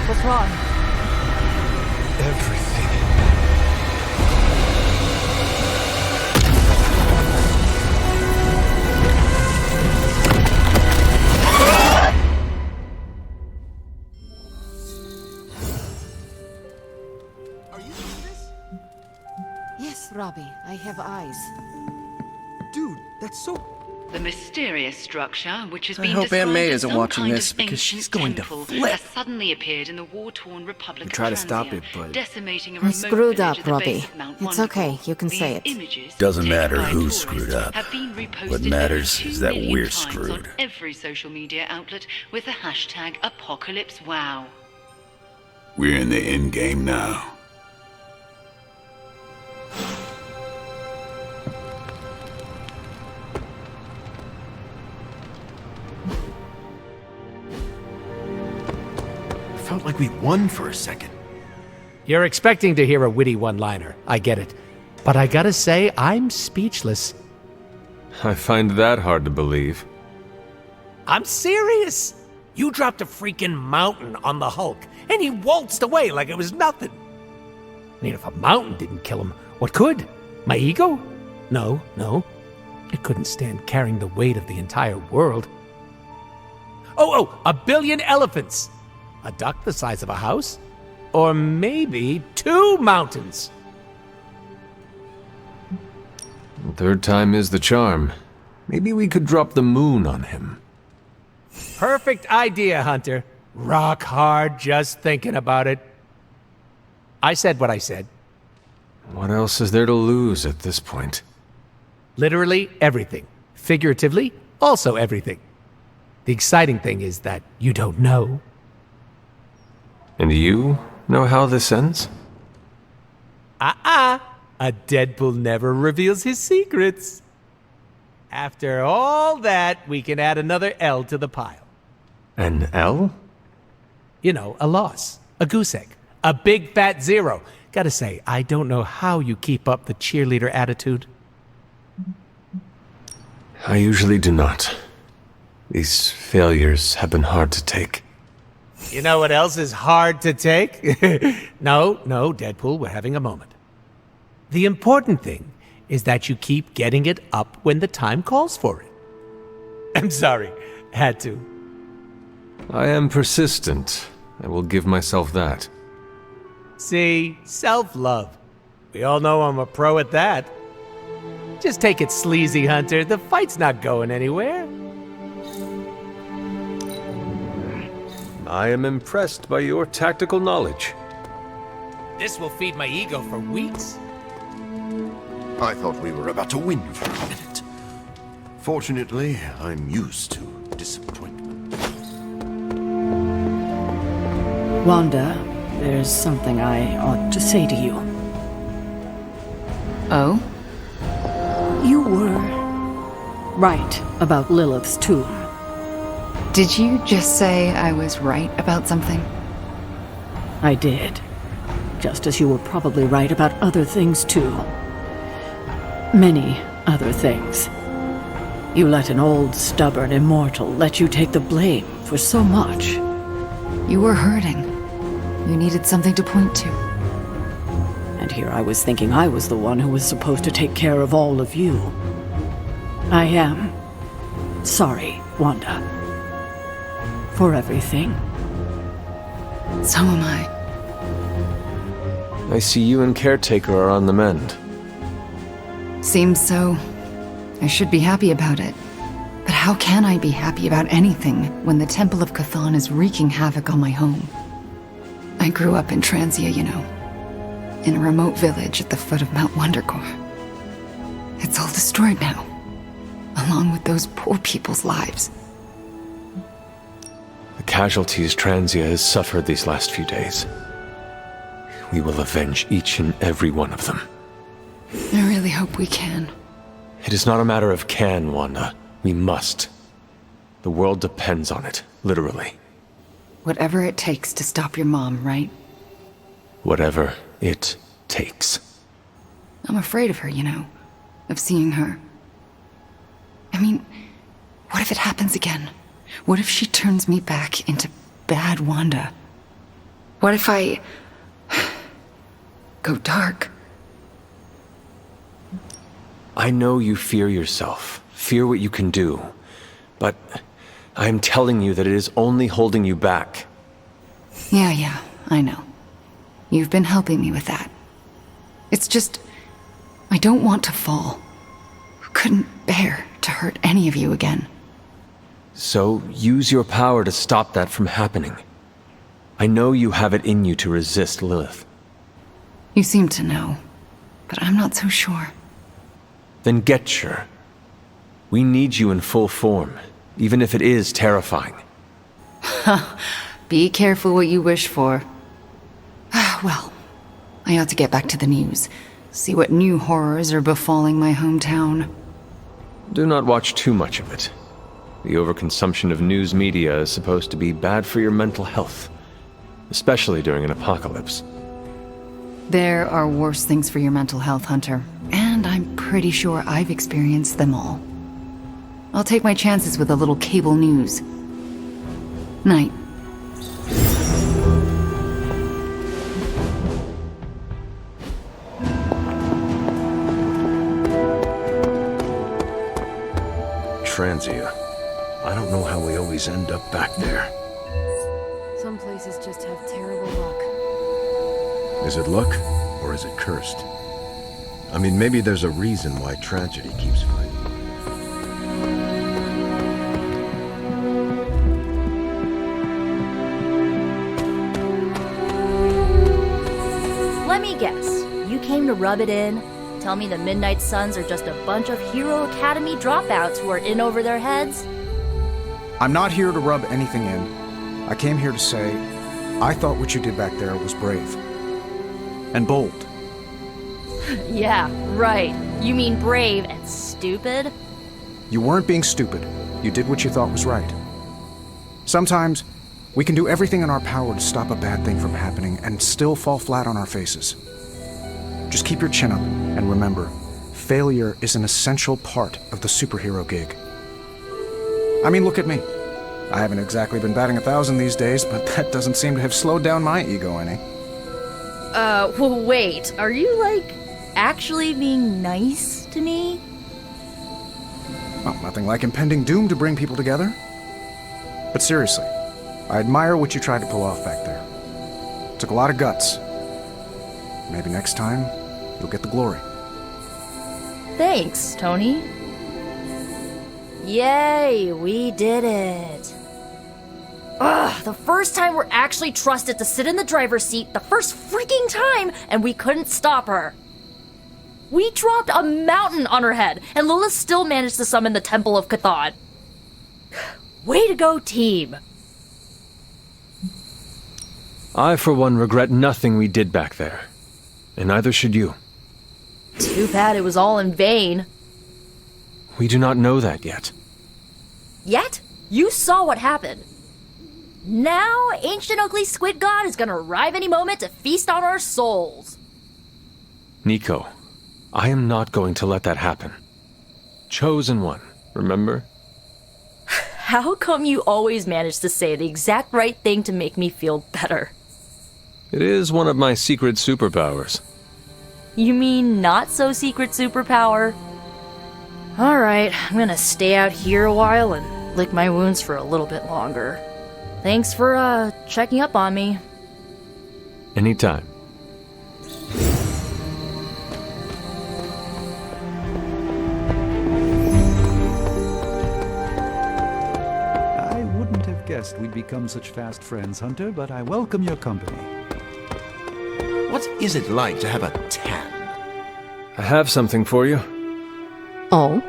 What's wrong? Everything. Yes, Robbie, I have eyes. Dude, that's so... The mysterious structure, which has I been hope described Aunt May as isn't some watching kind this, of because she's ancient going to temple, flip. has suddenly appeared in the war-torn Republic We try to of stop Transia, it, but... decimating a I remote screwed village up, at the Robbie. base of Mount It's Wonderful. okay, you can say it. These images, Doesn't taken matter by who tourists, screwed up. have been reposted What over matters 2 is that million we're times screwed. on every social media outlet with the hashtag #ApocalypseWow. We're in the end game now. Felt like we won for a second. You're expecting to hear a witty one-liner. I get it. But I gotta say, I'm speechless. I find that hard to believe. I'm serious. You dropped a freaking mountain on the Hulk, and he waltzed away like it was nothing. I mean, if a mountain didn't kill him, what could? My ego? No. It couldn't stand carrying the weight of the entire world. Oh, 1 billion elephants. A duck the size of a house? Or maybe 2 mountains. Third time is the charm. Maybe we could drop the moon on him. Perfect idea, Hunter. Rock hard just thinking about it. I said what I said. What else is there to lose at this point? Literally everything. Figuratively, also everything. The exciting thing is that you don't know. And you know how this ends? A Deadpool never reveals his secrets. After all that, we can add another L to the pile. An L? You know, a loss. A goose egg. A big fat 0. Gotta say, I don't know how you keep up the cheerleader attitude. I usually do not. These failures have been hard to take. You know what else is hard to take? No, Deadpool, we're having a moment. The important thing is that you keep getting it up when the time calls for it. I'm sorry, had to. I am persistent. I will give myself that. See, self-love. We all know I'm a pro at that. Just take it sleazy, Hunter. The fight's not going anywhere. I am impressed by your tactical knowledge. This will feed my ego for weeks. I thought we were about to win for a minute. Fortunately, I'm used to disappointment. Wanda, there's something I ought to say to you. Oh? You were right about Lilith's tomb. Did you just say I was right about something? I did. Just as you were probably right about other things, too. Many other things. You let an old, stubborn immortal let you take the blame for so much. You were hurting. You needed something to point to. And here I was thinking I was the one who was supposed to take care of all of you. I am sorry, Wanda. For everything. So am I. I see you and Caretaker are on the mend. Seems so. I should be happy about it. But how can I be happy about anything when the Temple of Cthon is wreaking havoc on my home? I grew up in Transia, you know. In a remote village at the foot of Mount Wundagore. It's all destroyed now. Along with those poor people's lives. The casualties Transia has suffered these last few days. We will avenge each and every one of them. I really hope we can. It is not a matter of can, Wanda. We must. The world depends on it, literally. Whatever it takes to stop your mom, right? Whatever it takes. I'm afraid of her, you know. Of seeing her. I mean, what if it happens again? What if she turns me back into bad Wanda? What if I go dark? I know you fear yourself, fear what you can do, but I am telling you that it is only holding you back. Yeah, I know. You've been helping me with that. It's just, I don't want to fall. Couldn't bear to hurt any of you again. So use your power to stop that from happening. I know you have it in you to resist Lilith. You seem to know, but I'm not so sure. Then get sure. We need you in full form, even if it is terrifying. Be careful what you wish for. Well, I ought to get back to the news. See what new horrors are befalling my hometown. Do not watch too much of it. The overconsumption of news media is supposed to be bad for your mental health, especially during an apocalypse. There are worse things for your mental health, Hunter, and I'm pretty sure I've experienced them all. I'll take my chances with a little cable news. Night. Transia. I don't know how we always end up back there. Some places just have terrible luck. Is it luck, or is it cursed? I mean, maybe there's a reason why tragedy keeps fighting. Let me guess. You came to rub it in? Tell me the Midnight Suns are just a bunch of Hero Academy dropouts who are in over their heads? I'm not here to rub anything in. I came here to say, I thought what you did back there was brave. And bold. Yeah, right. You mean brave and stupid? You weren't being stupid. You did what you thought was right. Sometimes, we can do everything in our power to stop a bad thing from happening and still fall flat on our faces. Just keep your chin up and remember, failure is an essential part of the superhero gig. I mean, look at me. I haven't exactly been batting 1,000 these days, but that doesn't seem to have slowed down my ego any. Well, wait. Are you, like, actually being nice to me? Well, nothing like impending doom to bring people together. But seriously, I admire what you tried to pull off back there. It took a lot of guts. Maybe next time, you'll get the glory. Thanks, Tony. Yay, we did it. Ugh, the first time we're actually trusted to sit in the driver's seat, the first freaking time, and we couldn't stop her. We dropped a mountain on her head, and Lilith still managed to summon the Temple of Chthon. Way to go, team. I, for one, regret nothing we did back there. And neither should you. Too bad it was all in vain. We do not know that yet. Yet? You saw what happened. Now, ancient ugly squid god is gonna arrive any moment to feast on our souls. Nico, I am not going to let that happen. Chosen one, remember? How come you always manage to say the exact right thing to make me feel better? It is one of my secret superpowers. You mean not so secret superpower? Alright, I'm gonna stay out here a while and lick my wounds for a little bit longer. Thanks for, checking up on me. Anytime. I wouldn't have guessed we'd become such fast friends, Hunter, but I welcome your company. What is it like to have a tan? I have something for you. Oh?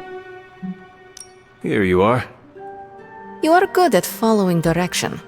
Here you are. You are good at following direction.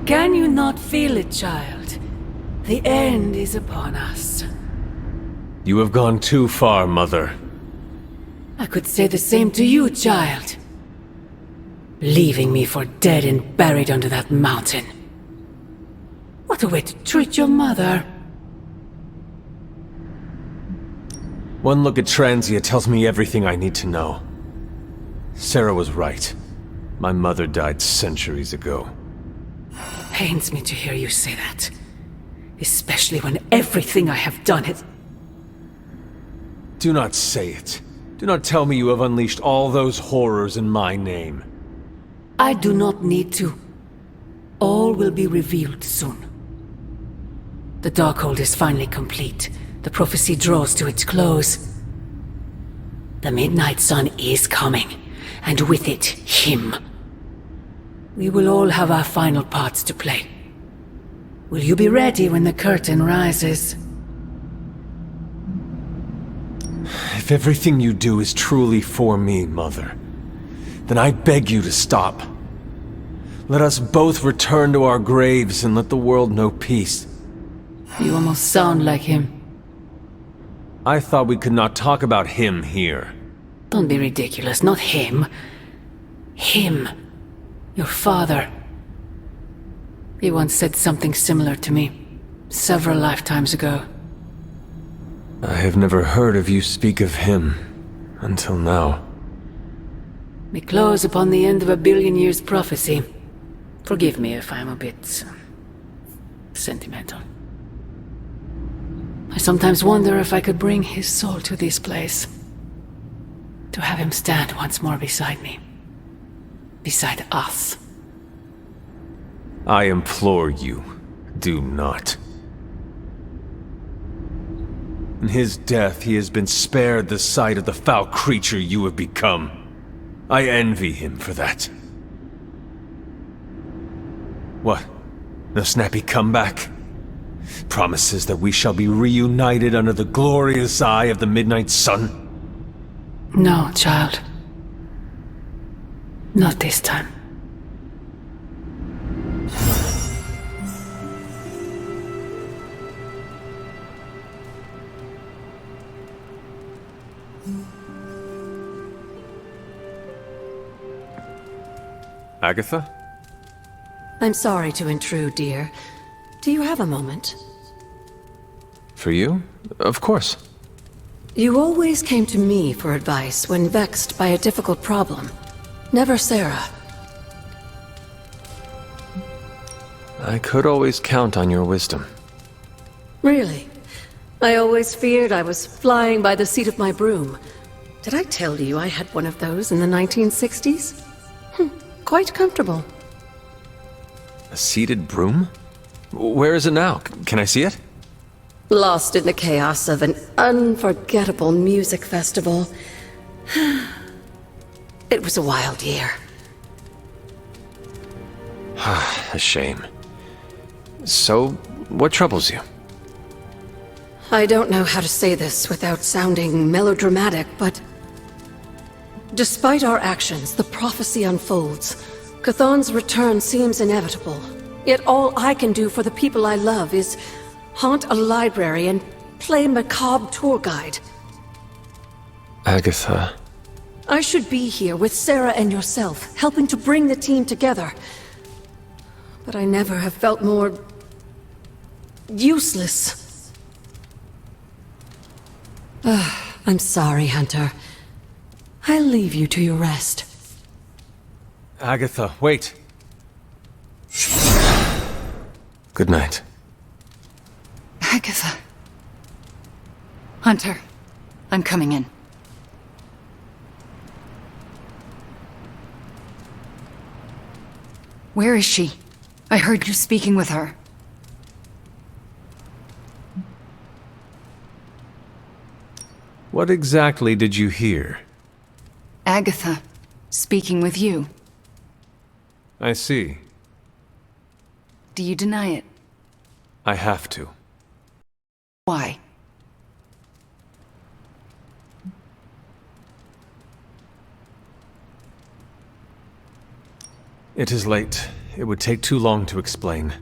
Can you not feel it, child? The end is upon us. You have gone too far, Mother. I could say the same to you, child. Leaving me for dead and buried under that mountain. What a way to treat your mother. One look at Transia tells me everything I need to know. Sarah was right. My mother died centuries ago. Pains me to hear you say that. Especially when everything I have done has... Do not say it. Do not tell me you have unleashed all those horrors in my name. I do not need to. All will be revealed soon. The Darkhold is finally complete. The prophecy draws to its close. The Midnight Sun is coming, and with it, him. We will all have our final parts to play. Will you be ready when the curtain rises? If everything you do is truly for me, Mother, then I beg you to stop. Let us both return to our graves and let the world know peace. You almost sound like him. I thought we could not talk about him here. Don't be ridiculous, not him. Him. Your father. He once said something similar to me, several lifetimes ago. I have never heard of you speak of him until now. We close upon the end of a billion years prophecy. Forgive me if I'm a bit... sentimental. I sometimes wonder if I could bring his soul to this place. To have him stand once more beside me. Beside us. I implore you, do not. In his death, he has been spared the sight of the foul creature you have become. I envy him for that. What? No snappy comeback? Promises that we shall be reunited under the glorious eye of the Midnight Sun? No, child. Not this time. Agatha? I'm sorry to intrude, dear. Do you have a moment? For you? Of course. You always came to me for advice when vexed by a difficult problem. Never Sarah. I could always count on your wisdom. Really? I always feared I was flying by the seat of my broom. Did I tell you I had one of those in the 1960s? Quite comfortable. A seated broom? Where is it now? Can I see it? Lost in the chaos of an unforgettable music festival. It was a wild year. A shame. So, what troubles you? I don't know how to say this without sounding melodramatic, but despite our actions, the prophecy unfolds. Chthon's return seems inevitable. Yet all I can do for the people I love is haunt a library and play macabre tour guide. Agatha. I should be here with Sarah and yourself, helping to bring the team together. But I never have felt more useless. I'm sorry, Hunter. I'll leave you to your rest. Agatha, wait. Good night. Agatha. Hunter, I'm coming in. Where is she? I heard you speaking with her. What exactly did you hear? Agatha, speaking with you. I see. Do you deny it? I have to. Why? It is late. It would take too long to explain.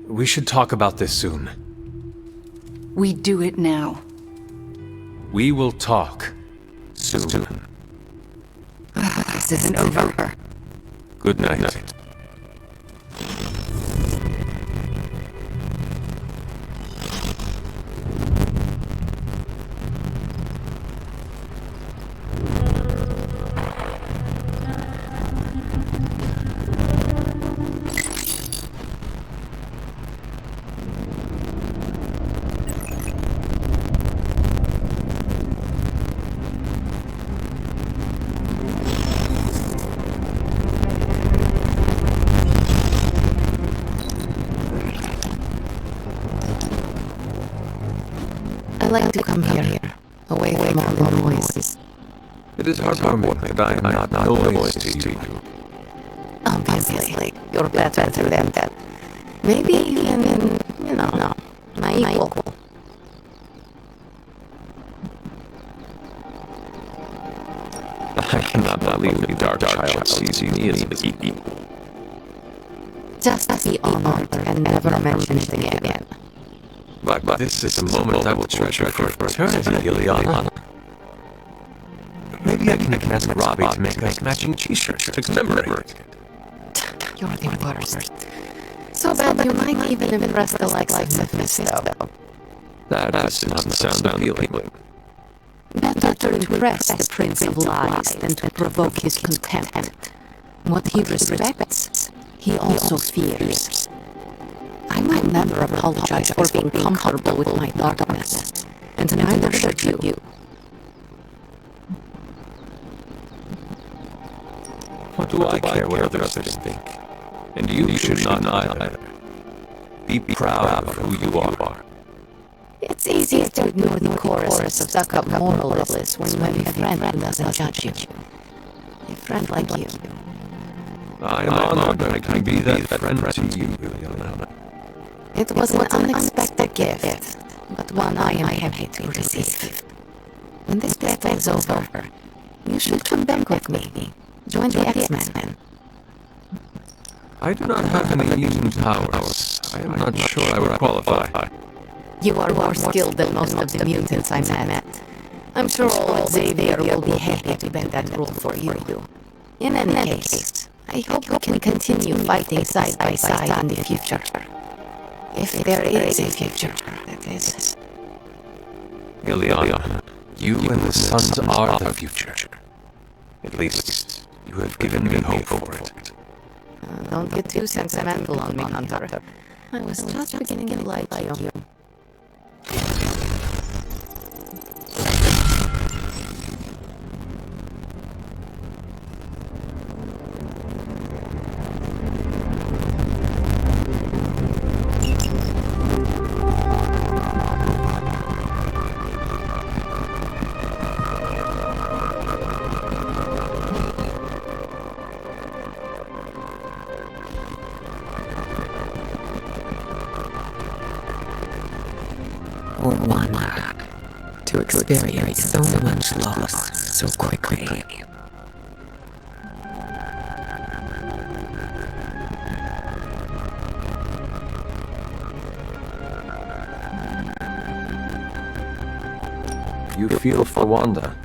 We should talk about this soon. We do it now. We will talk soon. This isn't over. Good night. I like to come here, away from all the noise. It is hard for me that I am not noise to you. Obviously, you're better than that. Maybe even, my equal. I cannot believe the Dark Child sees me as his equal. Just be honored and never mention it again. But this is a moment I will treasure for eternity, Ileana. Maybe I can ask Robbie to make us matching t-shirts to commemorate it. You're the worst. So bad you might even impress the likes of Mephisto. That does not sound appealing. Better to impress the Prince of Lies than to provoke his contempt. What he respects, he also fears. I might never apologize for being comfortable with my darkness, and neither should you. What do I care what others think? And you should not either. Be proud of who you are. It's easier to ignore the chorus of stuck-up moralists when your friend doesn't judge you. A friend like you. I am honored that I can be that friend to you, Ileana. It was an unexpected gift, but one I am happy to receive. When this battle is over, you should come back with me. Join the X-Men. I do not have any mutant powers. I am not sure I would qualify. You are more skilled than most of the mutants I met. I'm sure old Xavier will be happy to bend that rule for you. In any case, I hope we can continue fighting side by side in the future. If there is a future, that is. Illyana, you and the Suns are the future. At least, you have given me hope for it. Don't get too sentimental on me, Hunter. I was just beginning to like you. Or Wanda, to experience so much loss so quickly. You feel for Wanda?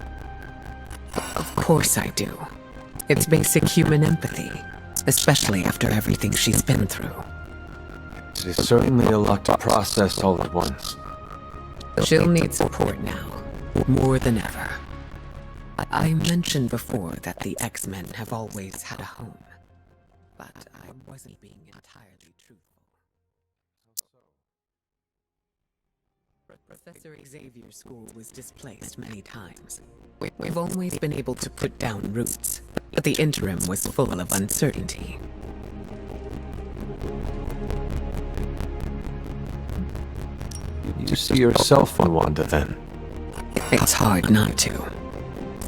Of course I do. It's basic human empathy, especially after everything she's been through. It is certainly a lot to process all at once. She'll need support now, more than ever. I mentioned before that the X-Men have always had a home, but I wasn't being entirely truthful. Professor Xavier's school was displaced many times. We've always been able to put down roots, but the interim was full of uncertainty. You see yourself in Wanda, then? It's hard not to.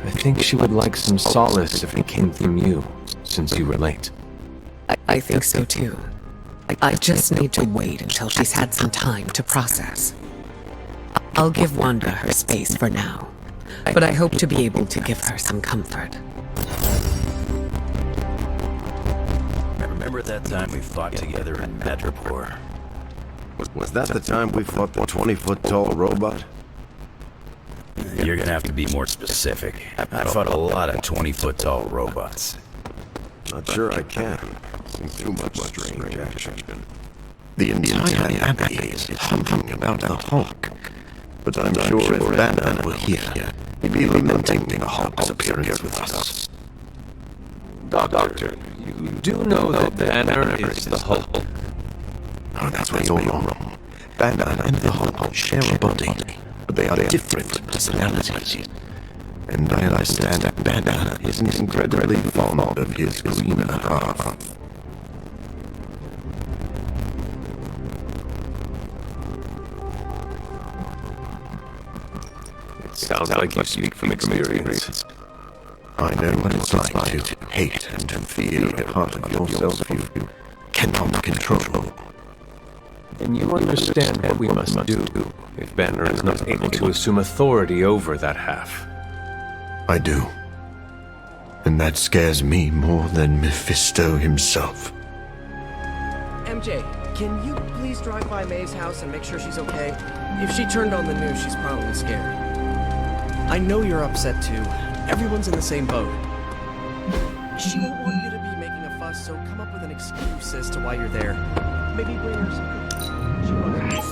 I think she would like some solace if it came from you, since you relate. I think so too. I just need to wait until she's had some time to process. I'll give Wanda her space for now, but I hope to be able to give her some comfort. Remember that time we fought together in Madripoor? Was that the time we fought the 20-foot-tall robot? You're gonna have to be more specific. I fought a lot of 20-foot-tall robots. Not sure I can. Seems too much strange action. The entire Abbey is humming about the Hulk. But I'm sure if Banner were here, he'd be lamenting the Hulk's appearance with us. Doctor, you do know that Banner is the Hulk. Oh, that's where you're wrong. Banner and the Hulk share a body, but they are different personalities. And I understand that Banner is incredibly fond of his greener half. It sounds like you speak from experience. I know what it's like to hate and fear a part of yourself you cannot control. And you understand what we must do if Banner is not able to assume authority over that half. I do. And that scares me more than Mephisto himself. MJ, can you please drive by May's house and make sure she's okay? If she turned on the news, she's probably scared. I know you're upset too. Everyone's in the same boat. She won't want you to be making a fuss, so come up with an excuse as to why you're there. Maybe bring her some cookies. She wants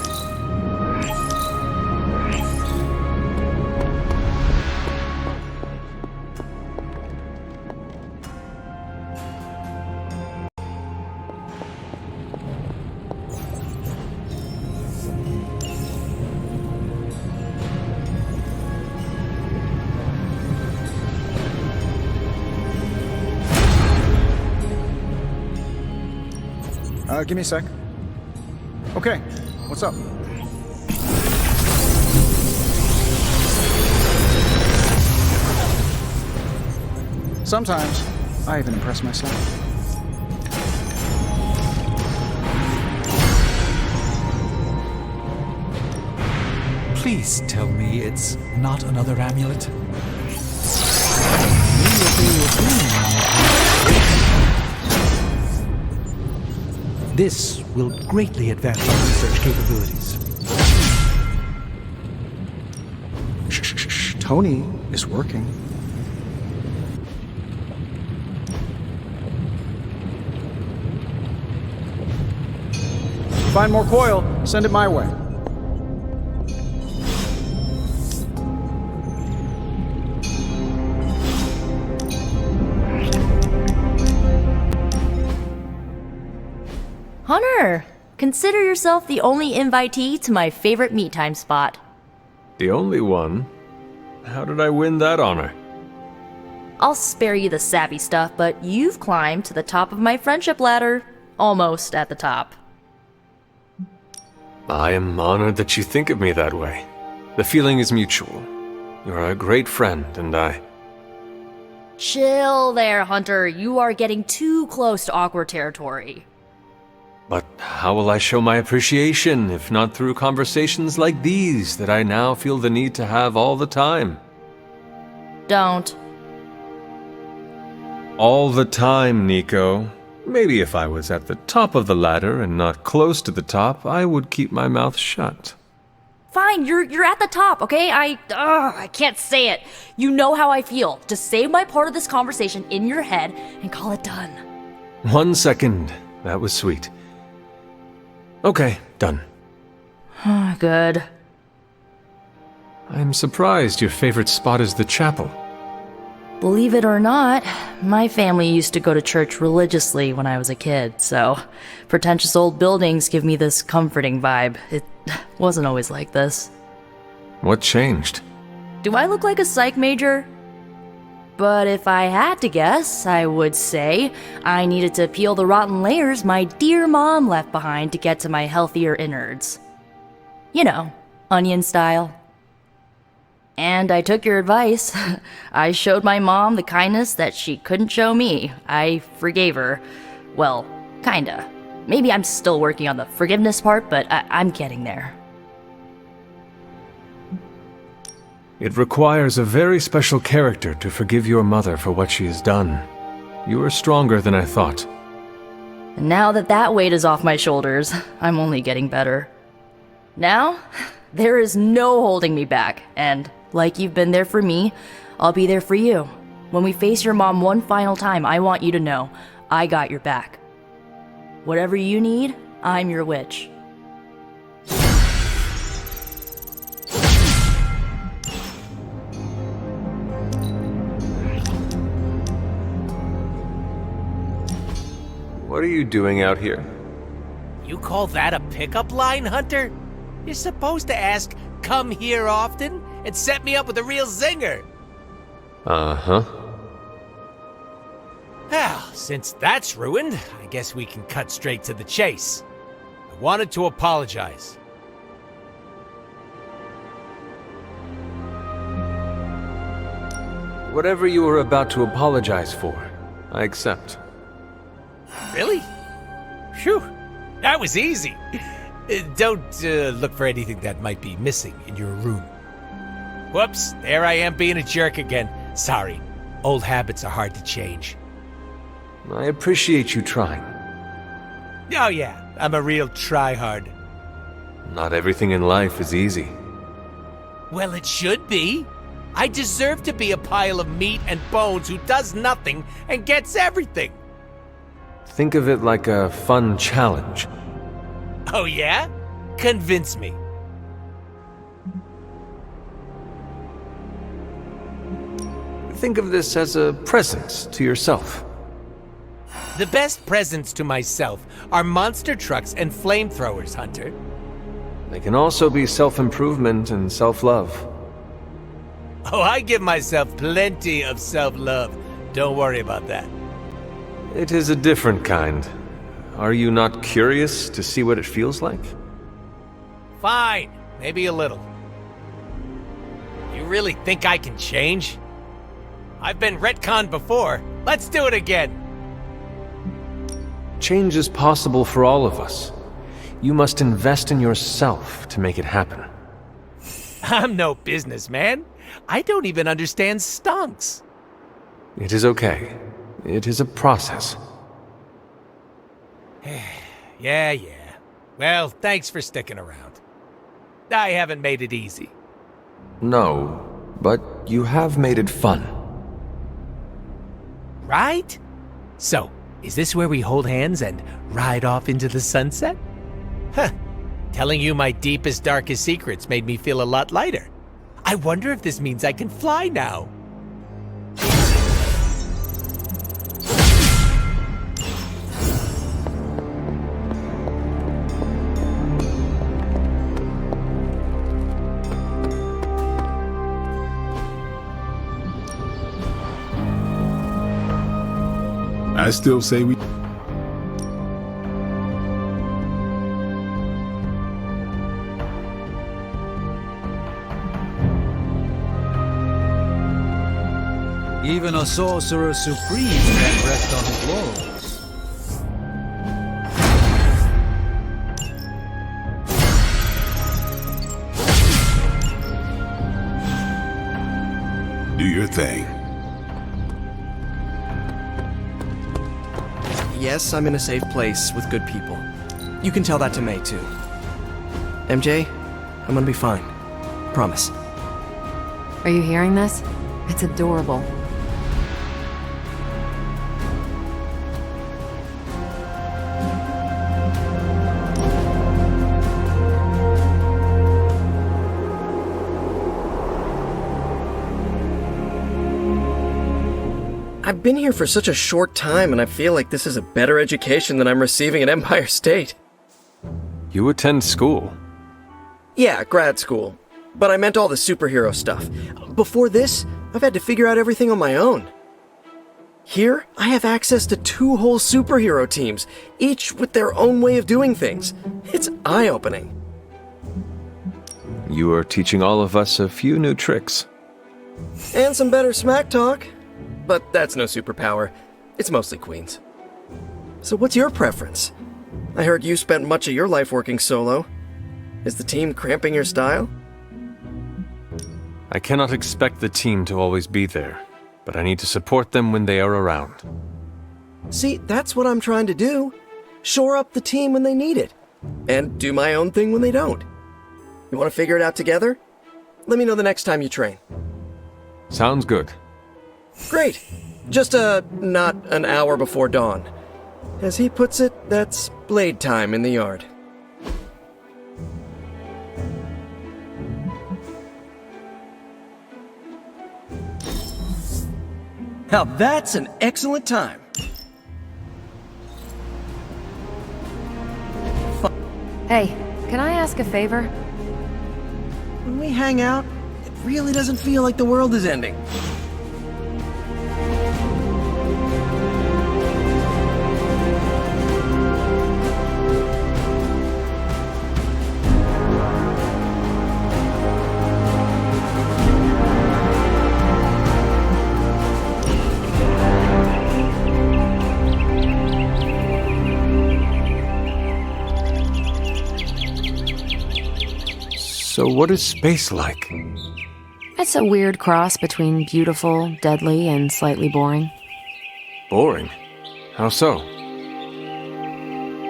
give me a sec. Okay, what's up? Sometimes, I even impress myself. Please tell me it's not another amulet. This will greatly advance our research capabilities. Shh. Tony is working. Find more coil, send it my way. Hunter, consider yourself the only invitee to my favorite meet time spot. The only one? How did I win that honor? I'll spare you the savvy stuff, but you've climbed to the top of my friendship ladder. Almost at the top. I am honored that you think of me that way. The feeling is mutual. You're a great friend, and I... Chill there, Hunter. You are getting too close to awkward territory. But how will I show my appreciation if not through conversations like these that I now feel the need to have all the time? Don't. All the time, Nico. Maybe if I was at the top of the ladder and not close to the top, I would keep my mouth shut. Fine, you're at the top, okay? I can't say it. You know how I feel. Just save my part of this conversation in your head and call it done. 1 second. That was sweet. Okay, done. Good. I'm surprised your favorite spot is the chapel. Believe it or not, my family used to go to church religiously when I was a kid, so pretentious old buildings give me this comforting vibe. It wasn't always like this. What changed? Do I look like a psych major? But if I had to guess, I would say I needed to peel the rotten layers my dear mom left behind to get to my healthier innards. You know, onion style. And I took your advice. I showed my mom the kindness that she couldn't show me. I forgave her. Well, kinda. Maybe I'm still working on the forgiveness part, but I'm getting there. It requires a very special character to forgive your mother for what she has done. You are stronger than I thought. And now that weight is off my shoulders, I'm only getting better. Now, there is no holding me back, and like you've been there for me, I'll be there for you. When we face your mom one final time, I want you to know I got your back. Whatever you need, I'm your witch. What are you doing out here? You call that a pickup line, Hunter? You're supposed to ask, "Come here often?" and set me up with a real zinger. Uh-huh. Well, since that's ruined, I guess we can cut straight to the chase. I wanted to apologize. Whatever you were about to apologize for, I accept. Really? Phew, that was easy. Don't look for anything that might be missing in your room. Whoops, there I am being a jerk again. Sorry, old habits are hard to change. I appreciate you trying. Oh yeah, I'm a real tryhard. Not everything in life is easy. Well, it should be. I deserve to be a pile of meat and bones who does nothing and gets everything. Think of it like a fun challenge. Oh yeah? Convince me. Think of this as a present to yourself. The best presents to myself are monster trucks and flamethrowers, Hunter. They can also be self-improvement and self-love. Oh, I give myself plenty of self-love. Don't worry about that. It is a different kind. Are you not curious to see what it feels like? Fine, maybe a little. You really think I can change? I've been retconned before. Let's do it again. Change is possible for all of us. You must invest in yourself to make it happen. I'm no businessman. I don't even understand stunks. It is okay. It is a process. Yeah. Well, thanks for sticking around. I haven't made it easy. No, but you have made it fun. Right? So, is this where we hold hands and ride off into the sunset? Huh. Telling you my deepest, darkest secrets made me feel a lot lighter. I wonder if this means I can fly now. I still say we... Even a sorcerer supreme can't rest on his laurels. Do your thing. Yes, I'm in a safe place with good people. You can tell that to May, too. MJ, I'm gonna be fine. Promise. Are you hearing this? It's adorable. I've been here for such a short time, and I feel like this is a better education than I'm receiving at Empire State. You attend school? Yeah, grad school. But I meant all the superhero stuff. Before this, I've had to figure out everything on my own. Here, I have access to 2 whole superhero teams, each with their own way of doing things. It's eye-opening. You are teaching all of us a few new tricks. And some better smack talk. But that's no superpower. It's mostly Queen's. So what's your preference? I heard you spent much of your life working solo. Is the team cramping your style? I cannot expect the team to always be there, but I need to support them when they are around. See, that's what I'm trying to do. Shore up the team when they need it. And do my own thing when they don't. You want to figure it out together? Let me know the next time you train. Sounds good. Great. Just, not an hour before dawn. As he puts it, that's blade time in the yard. Now that's an excellent time. Hey, can I ask a favor? When we hang out, it really doesn't feel like the world is ending. So what is space like? It's a weird cross between beautiful, deadly, and slightly boring. Boring? How so?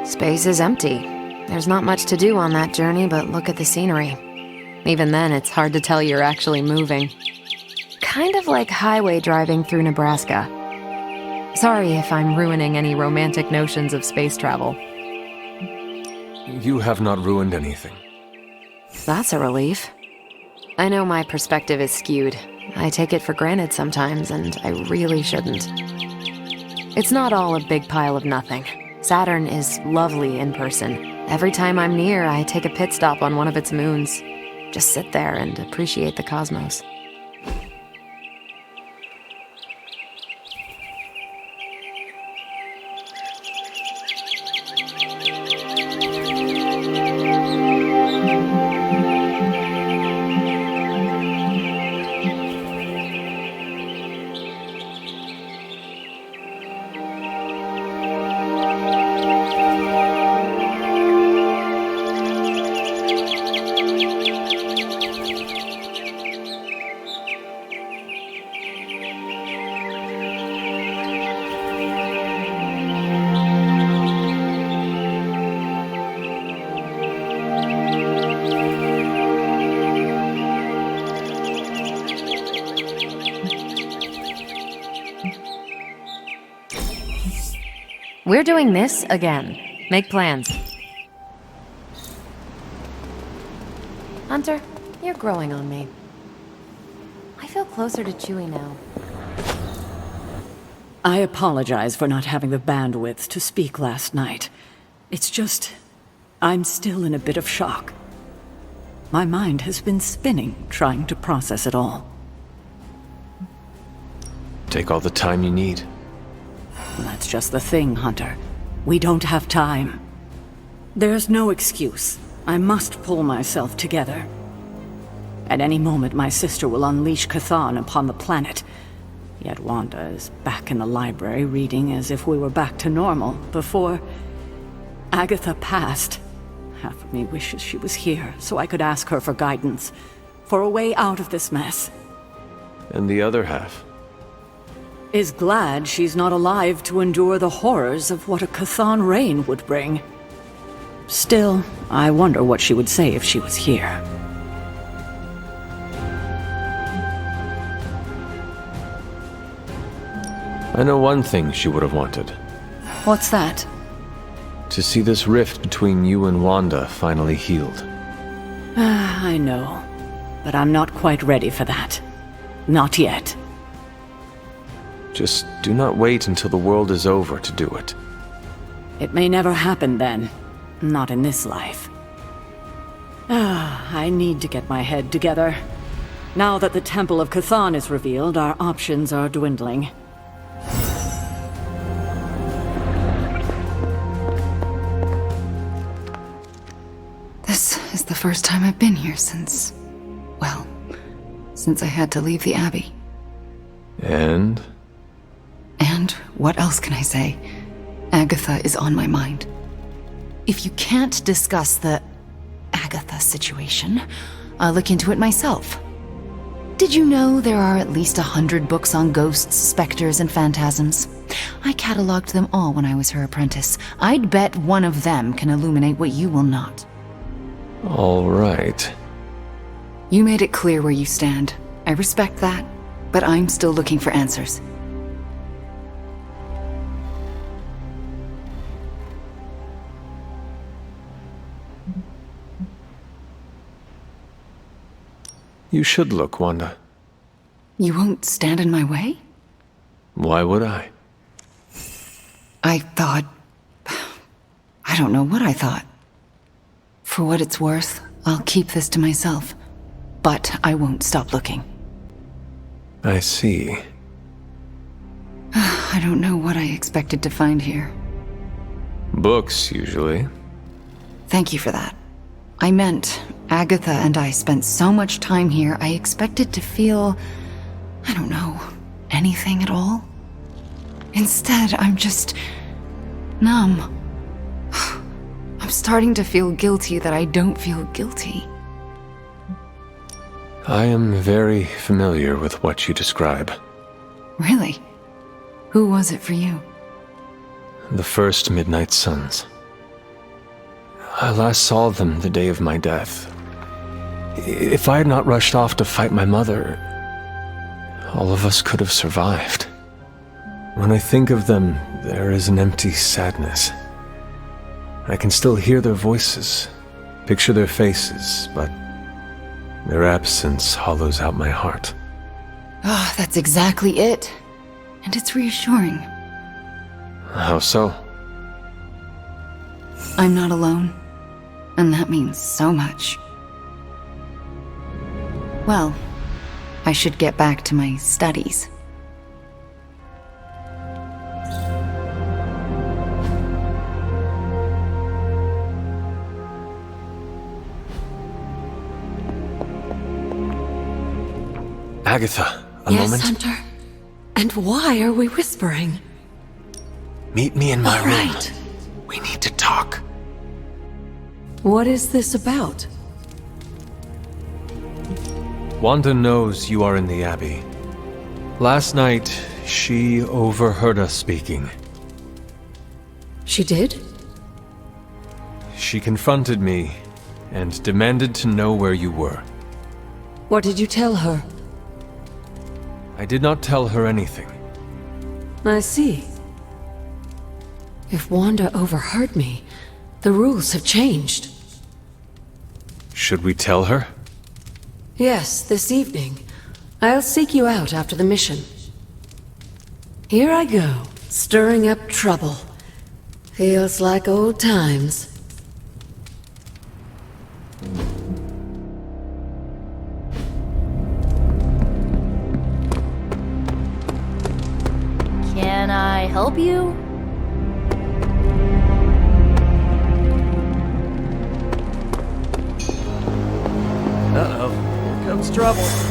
Space is empty. There's not much to do on that journey but look at the scenery. Even then, it's hard to tell you're actually moving. Kind of like highway driving through Nebraska. Sorry if I'm ruining any romantic notions of space travel. You have not ruined anything. That's a relief. I know my perspective is skewed. I take it for granted sometimes, and I really shouldn't. It's not all a big pile of nothing. Saturn is lovely in person. Every time I'm near, I take a pit stop on one of its moons. Just sit there and appreciate the cosmos. We're doing this again. Make plans. Hunter, you're growing on me. I feel closer to Chewie now. I apologize for not having the bandwidth to speak last night. It's just, I'm still in a bit of shock. My mind has been spinning, trying to process it all. Take all the time you need. That's just the thing, Hunter. We don't have time. There's no excuse. I must pull myself together. At any moment, my sister will unleash Chthon upon the planet. Yet Wanda is back in the library reading as if we were back to normal before Agatha passed. Half of me wishes she was here so I could ask her for guidance, for a way out of this mess. And the other half? Is glad she's not alive to endure the horrors of what a Chthon reign would bring. Still, I wonder what she would say if she was here. I know one thing she would have wanted. What's that? To see this rift between you and Wanda finally healed. I know, but I'm not quite ready for that. Not yet. Just do not wait until the world is over to do it. It may never happen then. Not in this life. I need to get my head together. Now that the Temple of Chthon is revealed, our options are dwindling. This is the first time I've been here since I had to leave the Abbey. And What else can I say? Agatha is on my mind. If you can't discuss the Agatha situation, I'll look into it myself. Did you know there are at least 100 books on ghosts, specters, and phantasms? I cataloged them all when I was her apprentice. I'd bet one of them can illuminate what you will not. all right. You made it clear where you stand. I respect that, but I'm still looking for answers. You should look, Wanda. You won't stand in my way? Why would I? I thought... I don't know what I thought. For what it's worth, I'll keep this to myself. But I won't stop looking. I see. I don't know what I expected to find here. Books, usually. Thank you for that. I meant, Agatha and I spent so much time here, I expected to feel... I don't know, anything at all? Instead, I'm just... numb. I'm starting to feel guilty that I don't feel guilty. I am very familiar with what you describe. Really? Who was it for you? The first Midnight Suns. I last saw them the day of my death. If I had not rushed off to fight my mother, all of us could have survived. When I think of them, there is an empty sadness. I can still hear their voices, picture their faces, but their absence hollows out my heart. Oh, that's exactly it. And it's reassuring. How so? I'm not alone. And that means so much. Well, I should get back to my studies. Agatha, a yes, moment? Hunter? And why are we whispering? Meet me in my All room. right. We need to talk. What is this about? Wanda knows you are in the Abbey. Last night, she overheard us speaking. She did? She confronted me and demanded to know where you were. What did you tell her? I did not tell her anything. I see. If Wanda overheard me, the rules have changed. Should we tell her? Yes, this evening. I'll seek you out after the mission. Here I go, stirring up trouble. Feels like old times. Can I help you? Uh-oh. Here comes trouble.